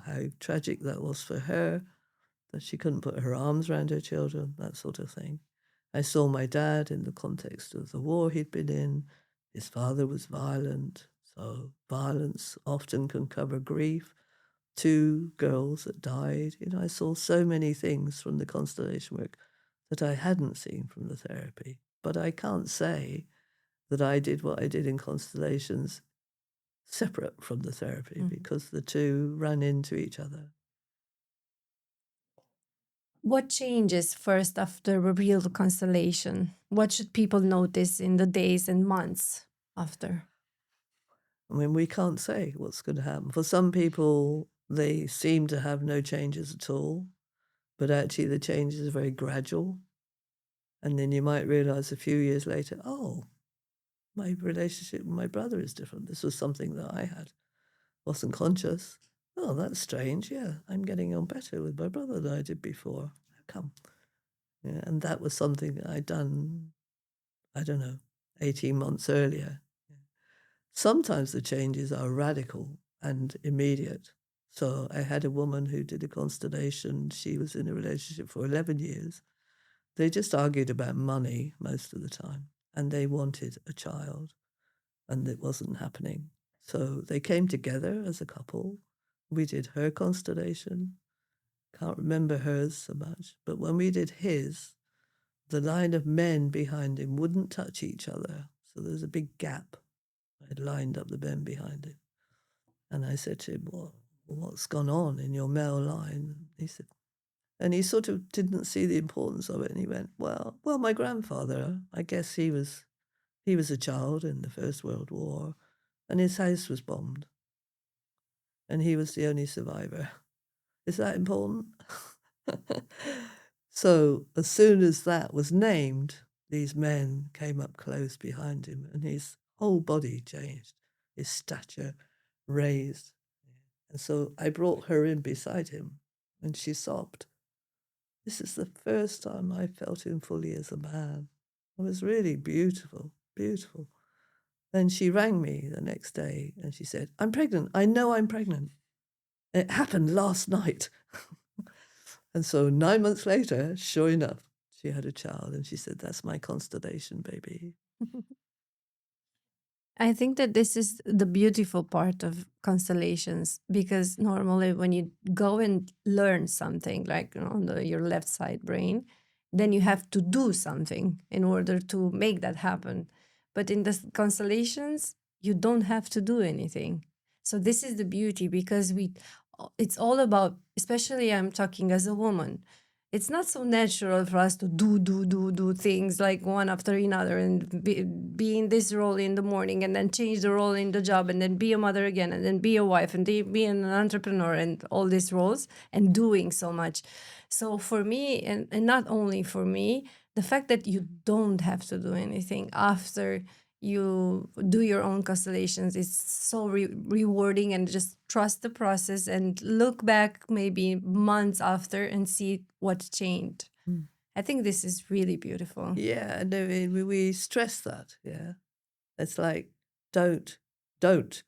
how tragic that was for her, that she couldn't put her arms around her children, that sort of thing. I saw my dad in the context of the war he'd been in. His father was violent, so violence often can cover grief. 2 girls that died. I saw so many things from the constellation work that I hadn't seen from the therapy. But I can't say that I did what I did in constellations separate from the therapy, because the two ran into each other. What changes first after a real constellation? What should people notice in the days and months after? I mean, we can't say what's going to happen. For some people, they seem to have no changes at all, but actually the changes are very gradual. And then you might realize a few years later, oh, my relationship with my brother is different. This was something that I wasn't conscious. Oh, that's strange. Yeah, I'm getting on better with my brother than I did before. How come? Yeah, and that was something that I'd done, 18 months earlier. Sometimes the changes are radical and immediate. So I had a woman who did a constellation. She was in a relationship for 11 years. They just argued about money most of the time, and they wanted a child, and it wasn't happening. So they came together as a couple. We did her constellation. Can't remember hers so much, but when we did his, the line of men behind him wouldn't touch each other. So there's a big gap. I had lined up the men behind him. And I said to him, well, what's gone on in your male line? He said, and he sort of didn't see the importance of it. And he went, well, my grandfather, I guess he was a child in the First World War, and his house was bombed. And he was the only survivor. Is that important? So as soon as that was named, these men came up close behind him, and his whole body changed, his stature raised. And so I brought her in beside him, and she sobbed. This is the first time I felt him fully as a man. It was really beautiful, beautiful. Then she rang me the next day, and she said, I'm pregnant. I know I'm pregnant. It happened last night. And so 9 months later, sure enough, she had a child, and she said, that's my constellation baby. I think that this is the beautiful part of constellations, because normally when you go and learn something like on your left side brain, then you have to do something in order to make that happen. But in the constellations, you don't have to do anything. So this is the beauty, because it's all about, especially I'm talking as a woman, it's not so natural for us to do things like one after another, and be in this role in the morning, and then change the role in the job, and then be a mother again, and then be a wife, and be an entrepreneur, and all these roles, and doing so much. So for me, and not only for me, the fact that you don't have to do anything after you do your own constellations is so rewarding, and just trust the process and look back maybe months after and see what changed. I think this is really beautiful. Yeah, and we stress that. Yeah, it's like don't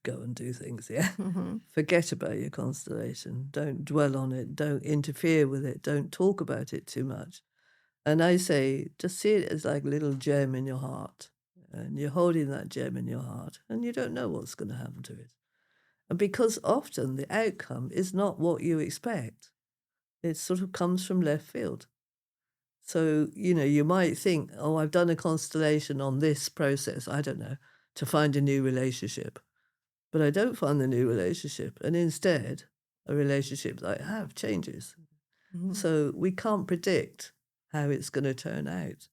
go and do things. Yeah, forget about your constellation. Don't dwell on it. Don't interfere with it. Don't talk about it too much. And I say, just see it as like a little gem in your heart. And you're holding that gem in your heart, and you don't know what's going to happen to it. And because often the outcome is not what you expect, it sort of comes from left field. So, you might think, oh, I've done a constellation on this process, I don't know, to find a new relationship. But I don't find the new relationship. And instead, a relationship that I have changes. So we can't predict how it's going to turn out.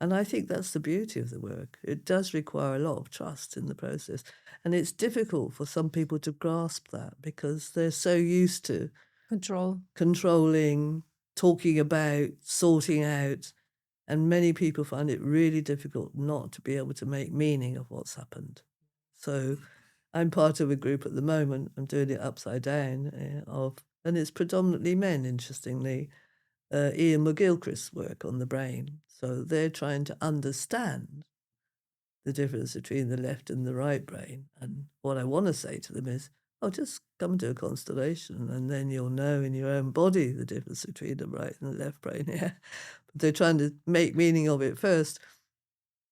And I think that's the beauty of the work. It does require a lot of trust in the process. And it's difficult for some people to grasp that, because they're so used to controlling, talking about, sorting out. And many people find it really difficult not to be able to make meaning of what's happened. So I'm part of a group at the moment, I'm doing it upside down, and it's predominantly men, interestingly, Ian McGilchrist's work on the brain. So they're trying to understand the difference between the left and the right brain. And what I want to say to them is, oh, just come to a constellation and then you'll know in your own body the difference between the right and the left brain. Yeah. But they're trying to make meaning of it first.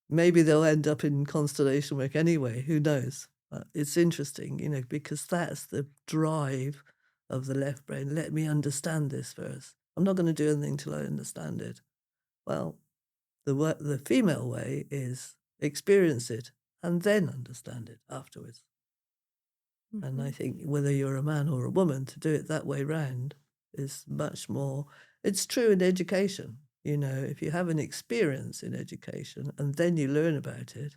Maybe they'll end up in constellation work anyway. Who knows? But it's interesting, because that's the drive of the left brain. Let me understand this first. I'm not going to do anything till I understand it. Well, the female way is experience it and then understand it afterwards. Mm-hmm. And I think whether you're a man or a woman, to do it that way round is much more. It's true in education. If you have an experience in education and then you learn about it,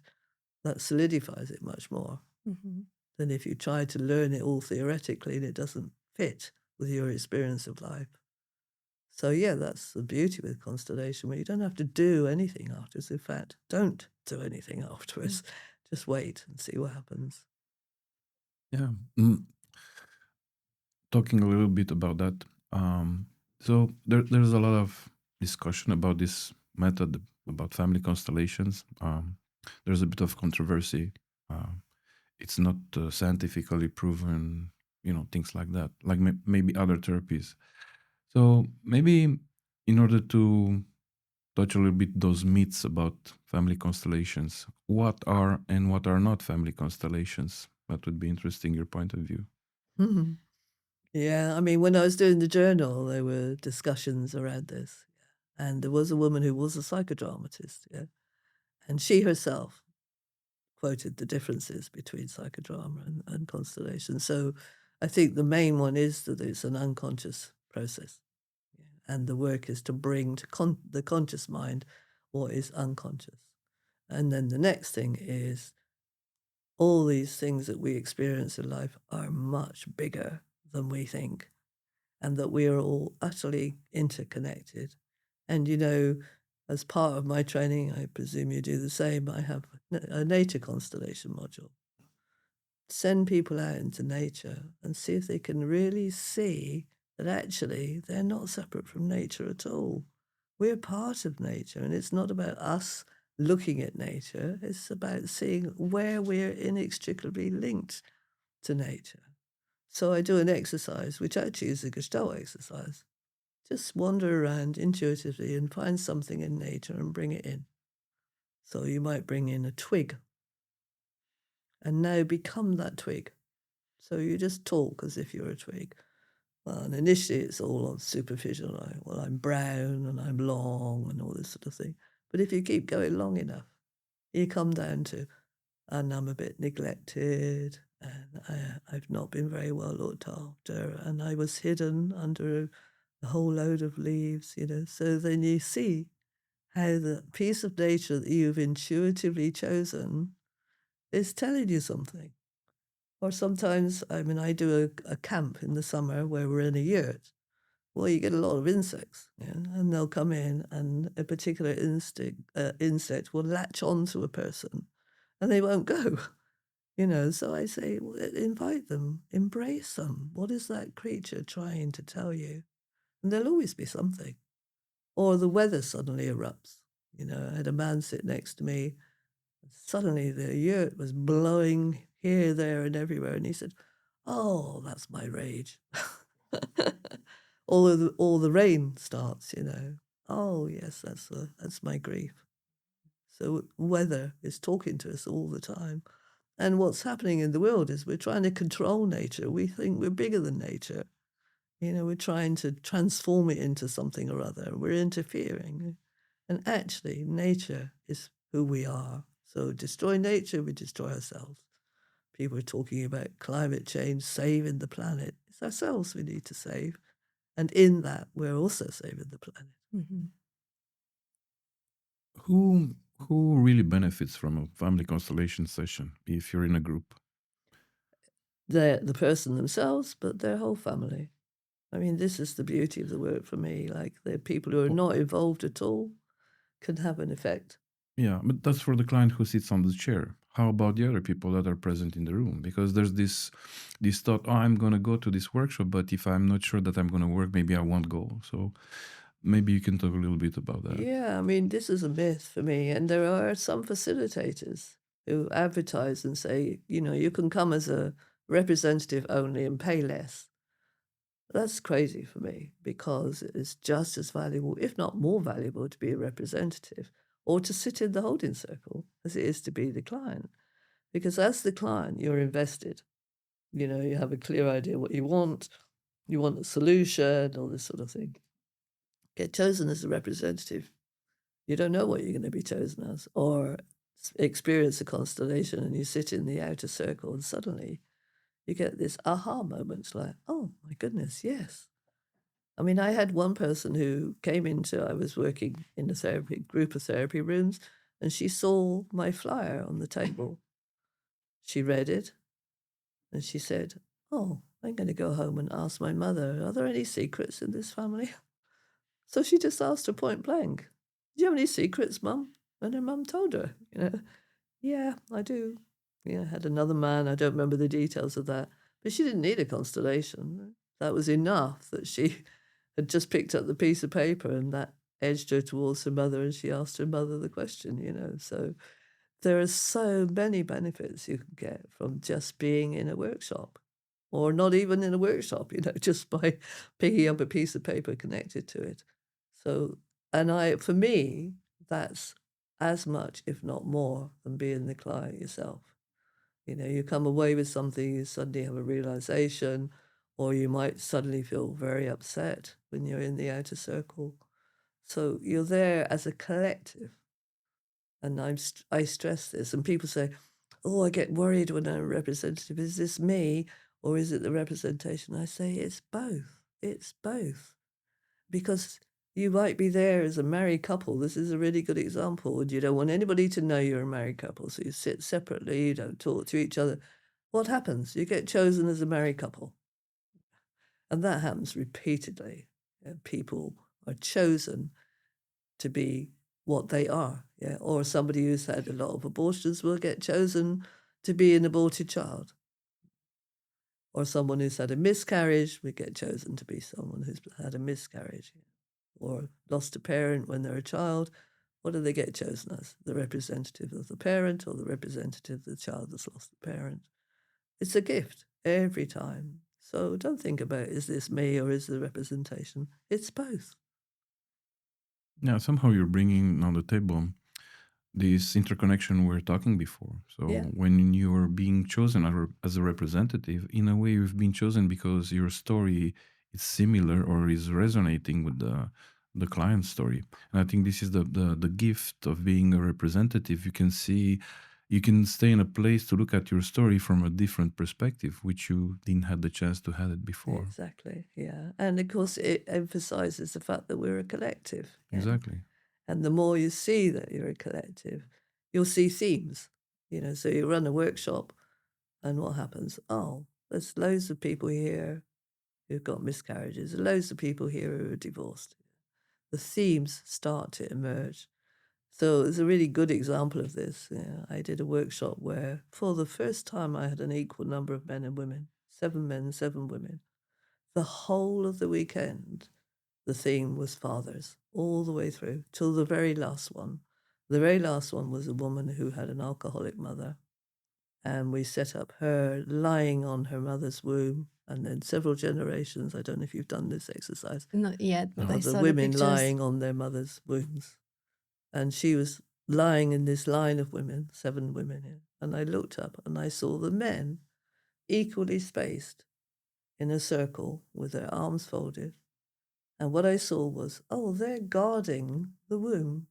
that solidifies it much more than if you try to learn it all theoretically and it doesn't fit with your experience of life. So, yeah, that's the beauty with constellation, where you don't have to do anything afterwards. In fact, don't do anything afterwards. Just wait and see what happens. Yeah. Talking a little bit about that. So there's a lot of discussion about this method, about family constellations. There's a bit of controversy. It's not scientifically proven, things like that, like maybe other therapies. So maybe in order to touch a little bit those myths about family constellations, what are and what are not family constellations? That would be interesting, your point of view. Mm-hmm. Yeah, I mean, when I was doing the journal, there were discussions around this. And there was a woman who was a psychodramatist, and she herself quoted the differences between psychodrama and constellation. So I think the main one is that it's an unconscious process. And the work is to bring to the conscious mind what is unconscious. And then the next thing is all these things that we experience in life are much bigger than we think, and that we are all utterly interconnected. And, as part of my training, I presume you do the same, I have a nature constellation module. Send people out into nature and see if they can really see that actually they're not separate from nature at all. We're part of nature, and it's not about us looking at nature. It's about seeing where we're inextricably linked to nature. So I do an exercise, which actually is a Gestalt exercise. Just wander around intuitively and find something in nature and bring it in. So you might bring in a twig and now become that twig. So you just talk as if you're a twig. Well, and initially it's all on superficial, like, well, I'm brown and I'm long and all this sort of thing. But if you keep going long enough, you come down to, and I'm a bit neglected, and I've not been very well looked after, and I was hidden under a whole load of leaves, So then you see how the piece of nature that you've intuitively chosen is telling you something. Or sometimes, I do a camp in the summer where we're in a yurt. Well, you get a lot of insects, and they'll come in, and a particular insect will latch onto a person, and they won't go. So I say, well, invite them, embrace them. What is that creature trying to tell you? And there'll always be something. Or the weather suddenly erupts. I had a man sit next to me. Suddenly the yurt was blowing here, there, and everywhere. And he said, oh, that's my rage. all the rain starts, Oh, yes, that's my grief. So weather is talking to us all the time. And what's happening in the world is we're trying to control nature. We think we're bigger than nature. We're trying to transform it into something or other. We're interfering. And actually, nature is who we are. So destroy nature, we destroy ourselves. People are talking about climate change, saving the planet. It's ourselves we need to save. And in that, we're also saving the planet. Mm-hmm. Who really benefits from a family constellation session if you're in a group? The person themselves, but their whole family. This is the beauty of the work for me. Like, there are people who are not involved at all. can have an effect. Yeah, but that's for the client who sits on the chair. How about the other people that are present in the room? Because there's this thought, oh, I'm going to go to this workshop, but if I'm not sure that I'm going to work, maybe I won't go. So maybe you can talk a little bit about that. Yeah, I mean, this is a myth for me. And there are some facilitators who advertise and say, you can come as a representative only and pay less. That's crazy for me, because it's just as valuable, if not more valuable, to be a representative or to sit in the holding circle as it is to be the client. Because as the client, you're invested. You have a clear idea what you want a solution, all this sort of thing. Get chosen as a representative. You don't know what you're going to be chosen as, or experience a constellation and you sit in the outer circle and suddenly you get this aha moment, like, oh my goodness, yes. I mean, I had one person who came I was working in a group of therapy rooms, and she saw my flyer on the table. She read it and she said, oh, I'm going to go home and ask my mother, are there any secrets in this family? So she just asked her point blank, do you have any secrets, Mum? And her mum told her, yeah, I do. Yeah, I had another man. I don't remember the details of that. But she didn't need a constellation. That was enough that she had just picked up the piece of paper and that edged her towards her mother, and she asked her mother the question, So there are so many benefits you can get from just being in a workshop, or not even in a workshop, just by picking up a piece of paper connected to it. So, for me, that's as much, if not more, than being the client yourself. You come away with something, you suddenly have a realization, or you might suddenly feel very upset when you're in the outer circle. So you're there as a collective. And I stress this, and people say, oh, I get worried when I'm a representative. Is this me, or is it the representation? I say, it's both. It's both. Because you might be there as a married couple. This is a really good example. And you don't want anybody to know you're a married couple. So you sit separately, you don't talk to each other. What happens? You get chosen as a married couple. And that happens repeatedly. People are chosen to be what they are. Yeah. Or somebody who's had a lot of abortions will get chosen to be an aborted child. Or someone who's had a miscarriage will get chosen to be someone who's had a miscarriage. Or lost a parent when they're a child, what do they get chosen as? The representative of the parent, or the representative of the child that's lost the parent? It's a gift every time. So don't think about, is this me or is the representation? It's both. Yeah, somehow you're bringing on the table this interconnection we were talking before. So when you're being chosen as a representative, in a way you've been chosen because your story is similar or is resonating with the client's story. And I think this is the gift of being a representative. You can stay in a place to look at your story from a different perspective, which you didn't have the chance to have it before. Exactly, yeah. And of course it emphasizes the fact that we're a collective. Exactly. And the more you see that you're a collective, you'll see themes. So you run a workshop, and what happens? Oh, there's loads of people here who've got miscarriages, loads of people here who are divorced. The themes start to emerge. So it's a really good example of this. I did a workshop where, for the first time, I had an equal number of men and women, 7 men, 7 women. The whole of the weekend, the theme was fathers, all the way through, till the very last one. The very last one was a woman who had an alcoholic mother. And we set up her lying on her mother's womb, and then several generations. I don't know if you've done this exercise. Not yet, but I The saw women the pictures. lying on their mother's wombs. And she was lying in this line of women, 7 women here. And I looked up and I saw the men equally spaced in a circle with their arms folded. And what I saw was, oh, they're guarding the womb.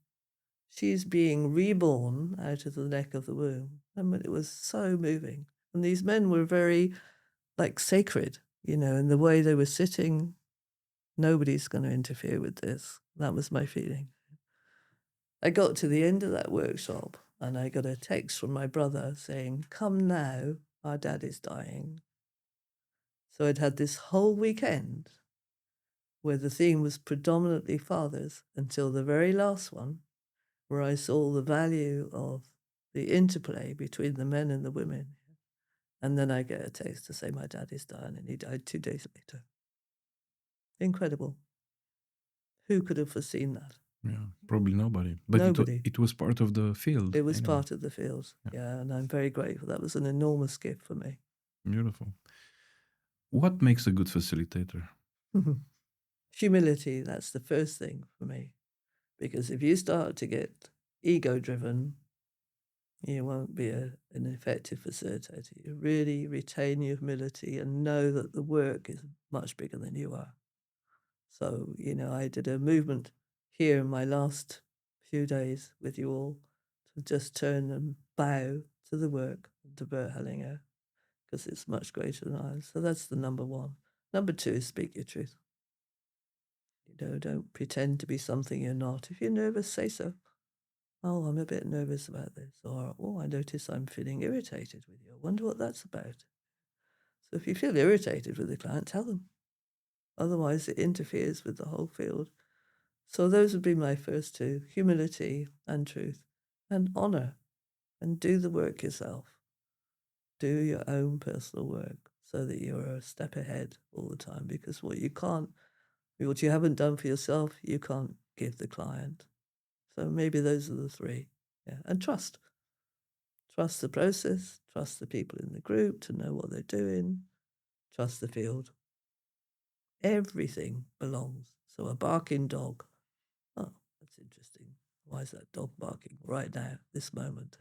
She's being reborn out of the neck of the womb. And it was so moving. And these men were very, sacred, in the way they were sitting. Nobody's going to interfere with this. That was my feeling. I got to the end of that workshop and I got a text from my brother saying, come now, our dad is dying. So I'd had this whole weekend where the theme was predominantly fathers until the very last one. where I saw the value of the interplay between the men and the women. And then I get a text to say my dad is dying, and he died 2 days later. Incredible. Who could have foreseen that? Yeah, probably nobody. But Nobody. It was part of the field. It was anyway. part of the field. Yeah, and I'm very grateful. That was an enormous gift for me. Beautiful. What makes a good facilitator? Humility, that's the first thing for me. Because if you start to get ego-driven, you won't be an effective facilitator. You really retain your humility and know that the work is much bigger than you are. So, I did a movement here in my last few days with you all to just turn and bow to the work to Bert Hellinger, because it's much greater than ours. So that's the number one. Number two is speak your truth. Don't pretend to be something you're not. If you're nervous, say so. Oh, I'm a bit nervous about this. Or, oh, I notice I'm feeling irritated with you. I wonder what that's about. So if you feel irritated with the client, tell them. Otherwise, it interferes with the whole field. So those would be my first two: humility and truth, and honor, and do the work yourself. Do your own personal work so that you're a step ahead all the time, because what you haven't done for yourself, you can't give the client. So maybe those are the three. Yeah. And trust. Trust the process, trust the people in the group to know what they're doing, trust the field. Everything belongs. So a barking dog. Oh, that's interesting. Why is that dog barking right now, this moment?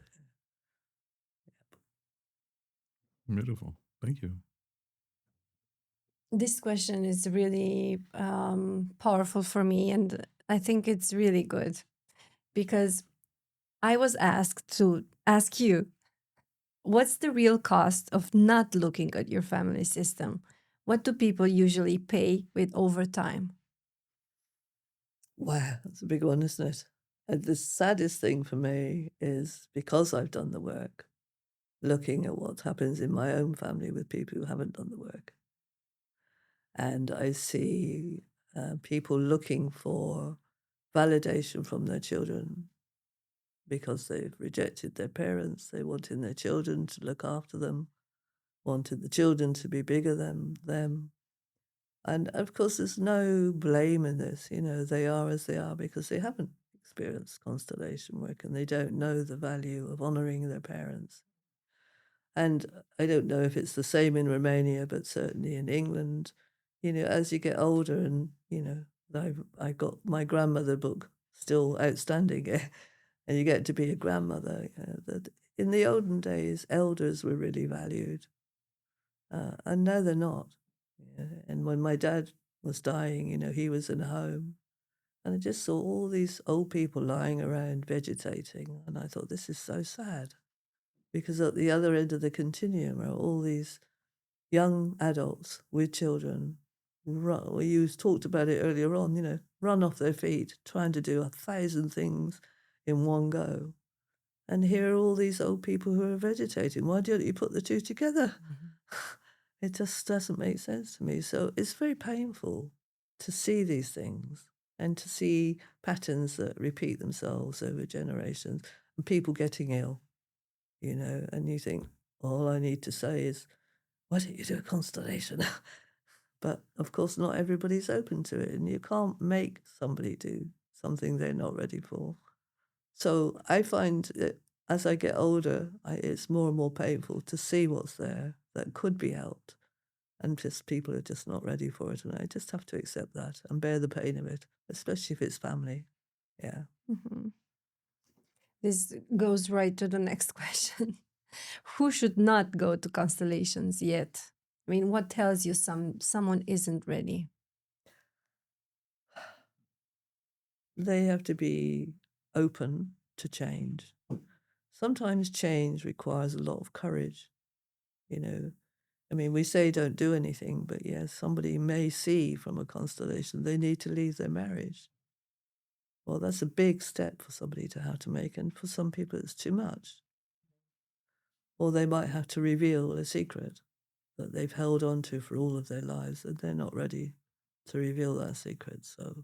Beautiful. Thank you. This question is really powerful for me, and I think it's really good because I was asked to ask you, what's the real cost of not looking at your family system? What do people usually pay with overtime? Wow, that's a big one, isn't it? And the saddest thing for me is, because I've done the work, looking at what happens in my own family with people who haven't done the work. And I see people looking for validation from their children because they've rejected their parents. They wanted their children to look after them, wanted the children to be bigger than them. And of course, there's no blame in this. They are as they are because they haven't experienced constellation work, and they don't know the value of honoring their parents. And I don't know if it's the same in Romania, but certainly in England, as you get older, and, I got my grandmother book still outstanding, and you get to be a grandmother. That in the olden days, elders were really valued, and now they're not. And when my dad was dying, he was in a home, and I just saw all these old people lying around vegetating, and I thought, this is so sad. Because at the other end of the continuum are all these young adults with children. You talked about it earlier on, run off their feet, trying to do 1,000 things in one go. And here are all these old people who are vegetating. Why don't you put the two together? Mm-hmm. It just doesn't make sense to me. So it's very painful to see these things and to see patterns that repeat themselves over generations, and people getting ill. And you think, all I need to say is, why don't you do a constellation? But of course, not everybody's open to it, and you can't make somebody do something they're not ready for. So I find that as I get older, it's more and more painful to see what's there that could be helped, and just people are just not ready for it, and I just have to accept that and bear the pain of it, especially if it's family. Yeah. Mm-hmm. This goes right to the next question. Who should not go to constellations yet? I mean, what tells you someone isn't ready? They have to be open to change. Sometimes change requires a lot of courage. We say don't do anything, but yes, somebody may see from a constellation they need to leave their marriage. Well, that's a big step for somebody to have to make, and for some people it's too much. Or they might have to reveal a secret that they've held on to for all of their lives, and they're not ready to reveal that secret, so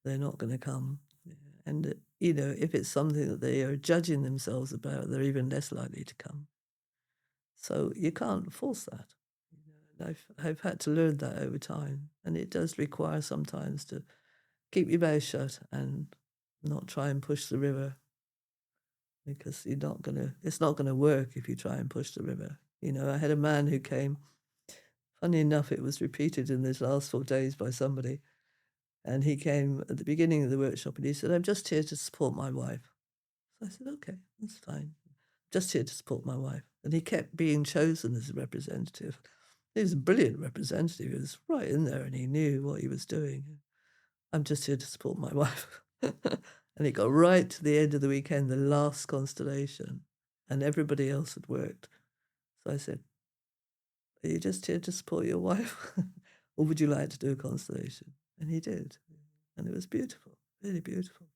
they're not going to come. And if it's something that they are judging themselves about, they're even less likely to come. So you can't force that. And I've had to learn that over time. And it does require sometimes to keep your mouth shut and not try and push the river, because it's not gonna work if you try and push the river. I had a man who came, funny enough, it was repeated in these last 4 days by somebody. And he came at the beginning of the workshop and he said, "I'm just here to support my wife." So I said, "Okay, that's fine. Just here to support my wife." And he kept being chosen as a representative. He was a brilliant representative. He was right in there and he knew what he was doing. "I'm just here to support my wife." And it got right to the end of the weekend, the last constellation, and everybody else had worked. So I said, "Are you just here to support your wife? Or would you like to do a constellation?" And he did. And it was beautiful, really beautiful.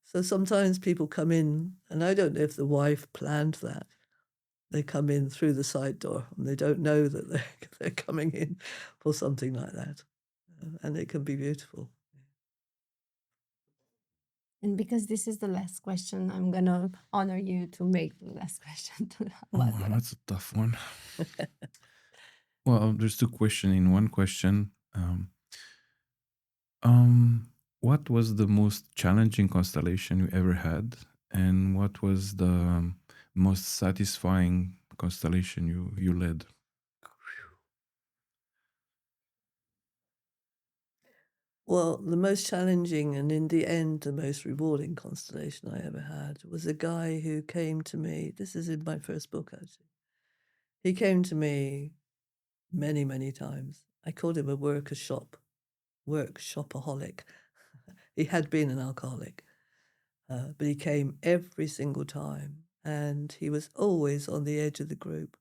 So sometimes people come in, and I don't know if the wife planned that. They come in through the side door and they don't know that they're coming in for something like that. And it can be beautiful. And because this is the last question, I'm going to honor you to make the last question. Oh, that's a tough one. Well, there's 2 questions in one question. What was the most challenging constellation you ever had? And what was the most satisfying constellation you led? Well, the most challenging and in the end, the most rewarding constellation I ever had was a guy who came to me. This is in my first book, actually. He came to me many, many times. I called him a workshopaholic. He had been an alcoholic, but he came every single time. And he was always on the edge of the group.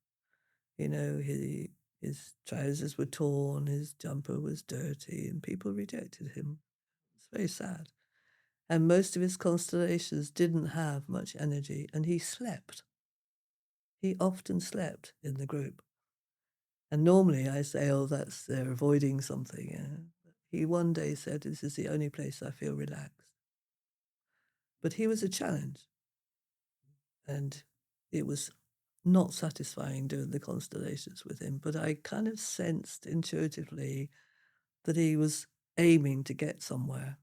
His trousers were torn, his jumper was dirty, and people rejected him. It's very sad. And most of his constellations didn't have much energy, and he slept. He often slept in the group. And normally I say, "Oh, they're avoiding something." He one day said, "This is the only place I feel relaxed." But he was a challenge. And it was not satisfying doing the constellations with him, but I kind of sensed intuitively that he was aiming to get somewhere.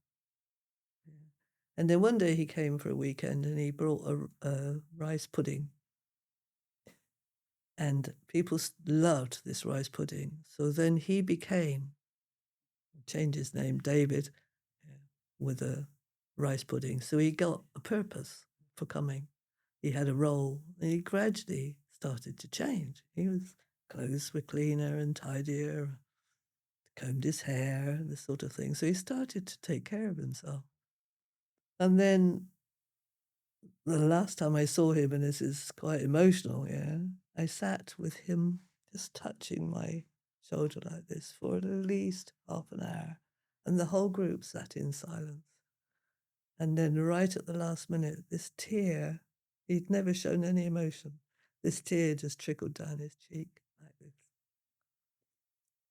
And then one day he came for a weekend and he brought a rice pudding. And people loved this rice pudding. So then he changed his name, David, with a rice pudding. So he got a purpose for coming. He had a role, and he gradually started to change. His clothes were cleaner and tidier, combed his hair, this sort of thing. So he started to take care of himself. And then the last time I saw him, and this is quite emotional, I sat with him just touching my shoulder like this for at least half an hour. And the whole group sat in silence. And then right at the last minute, this tear, he'd never shown any emotion. This tear just trickled down his cheek like this.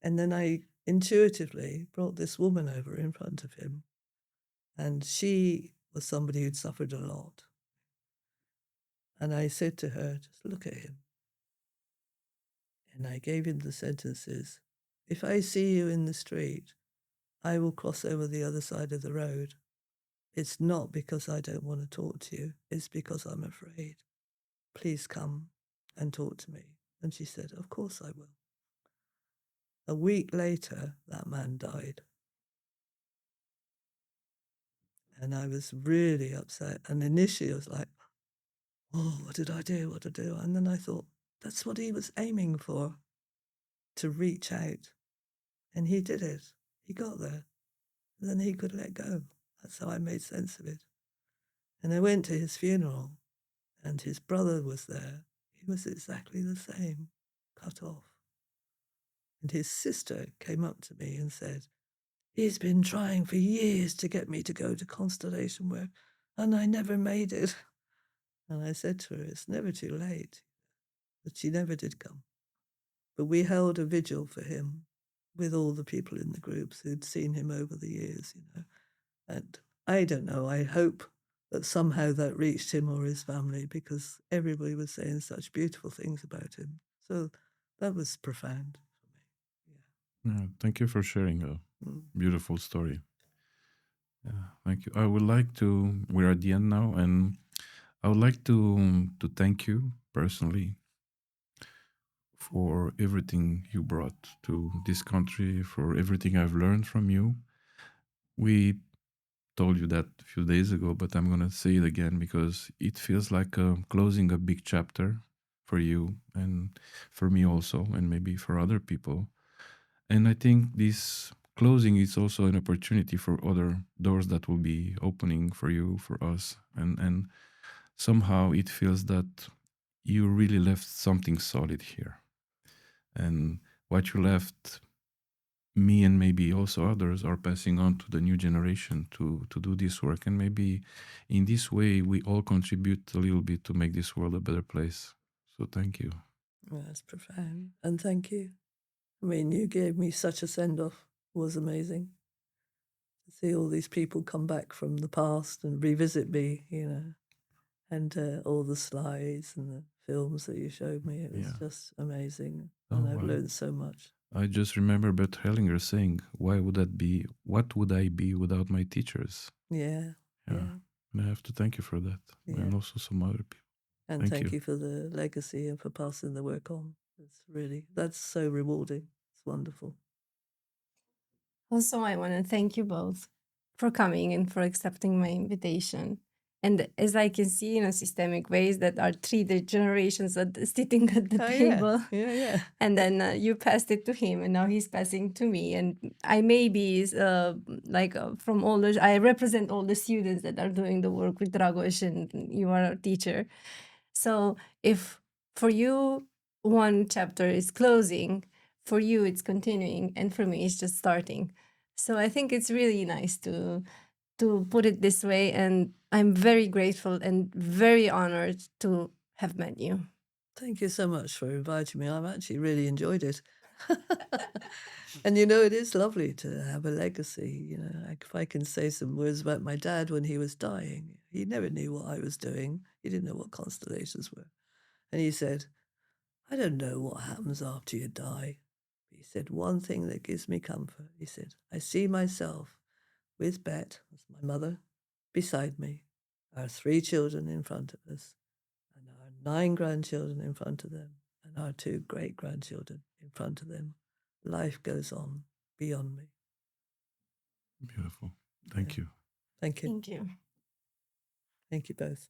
And then I intuitively brought this woman over in front of him. And she was somebody who'd suffered a lot. And I said to her, "Just look at him." And I gave him the sentences, "If I see you in the street, I will cross over the other side of the road. It's not because I don't want to talk to you. It's because I'm afraid. Please come and talk to me." And she said, "Of course I will." A week later, that man died. And I was really upset. And initially I was like, "Oh, what did I do? What did I do?" And then I thought, that's what he was aiming for, to reach out. And he did it. He got there. And then he could let go. That's how I made sense of it. And I went to his funeral, and his brother was there. He was exactly the same, cut off. And his sister came up to me and said, "He's been trying for years to get me to go to constellation work, and I never made it." And I said to her, "It's never too late." But she never did come. But we held a vigil for him with all the people in the groups who'd seen him over the years, And I don't know, I hope But somehow that reached him or his family because everybody was saying such beautiful things about him. So that was profound for me. Yeah, thank you for sharing a Mm. beautiful story. Yeah, thank you. I would like to. We're at the end now, and I would like to thank you personally for everything you brought to this country, for everything I've learned from you. We told you that a few days ago, but I'm gonna say it again because it feels like closing a big chapter for you and for me also, and maybe for other people. And I think this closing is also an opportunity for other doors that will be opening for you, for us. And somehow it feels that you really left something solid here. And what you left, me and maybe also others are passing on to the new generation to do this work. And maybe in this way, we all contribute a little bit to make this world a better place. So thank you. Well, that's profound. And thank you. I mean, you gave me such a send-off. It was amazing to see all these people come back from the past and revisit me, and all the slides and the films that you showed me. It was just amazing. And I've learned so much. I just remember Bert Hellinger saying, "Why would that be? What would I be without my teachers?" Yeah. And I have to thank you for that, and also some other people. And thank you for the legacy and for passing the work on. That's so rewarding. It's wonderful. Also, I want to thank you both for coming and for accepting my invitation. And as I can see in a systemic ways that are three generations sitting at the table. Yeah. And then you passed it to him and now he's passing to me. And I maybe from all the, I represent all the students that are doing the work with Dragos and you are a teacher. So if for you, one chapter is closing, for you it's continuing, and for me it's just starting. So I think it's really nice to put it this way, and I'm very grateful and very honored to have met you. Thank you so much for inviting me. I've actually really enjoyed it. And it is lovely to have a legacy. If I can say some words about my dad when he was dying, he never knew what I was doing. He didn't know what constellations were. And he said, "I don't know what happens after you die." He said, "One thing that gives me comfort." He said, "I see myself with Bet, that's my mother, beside me, our 3 children in front of us, and our 9 grandchildren in front of them, and our 2 great-grandchildren in front of them. Life goes on beyond me." Beautiful. Thank you. Thank you. Thank you. Thank you both.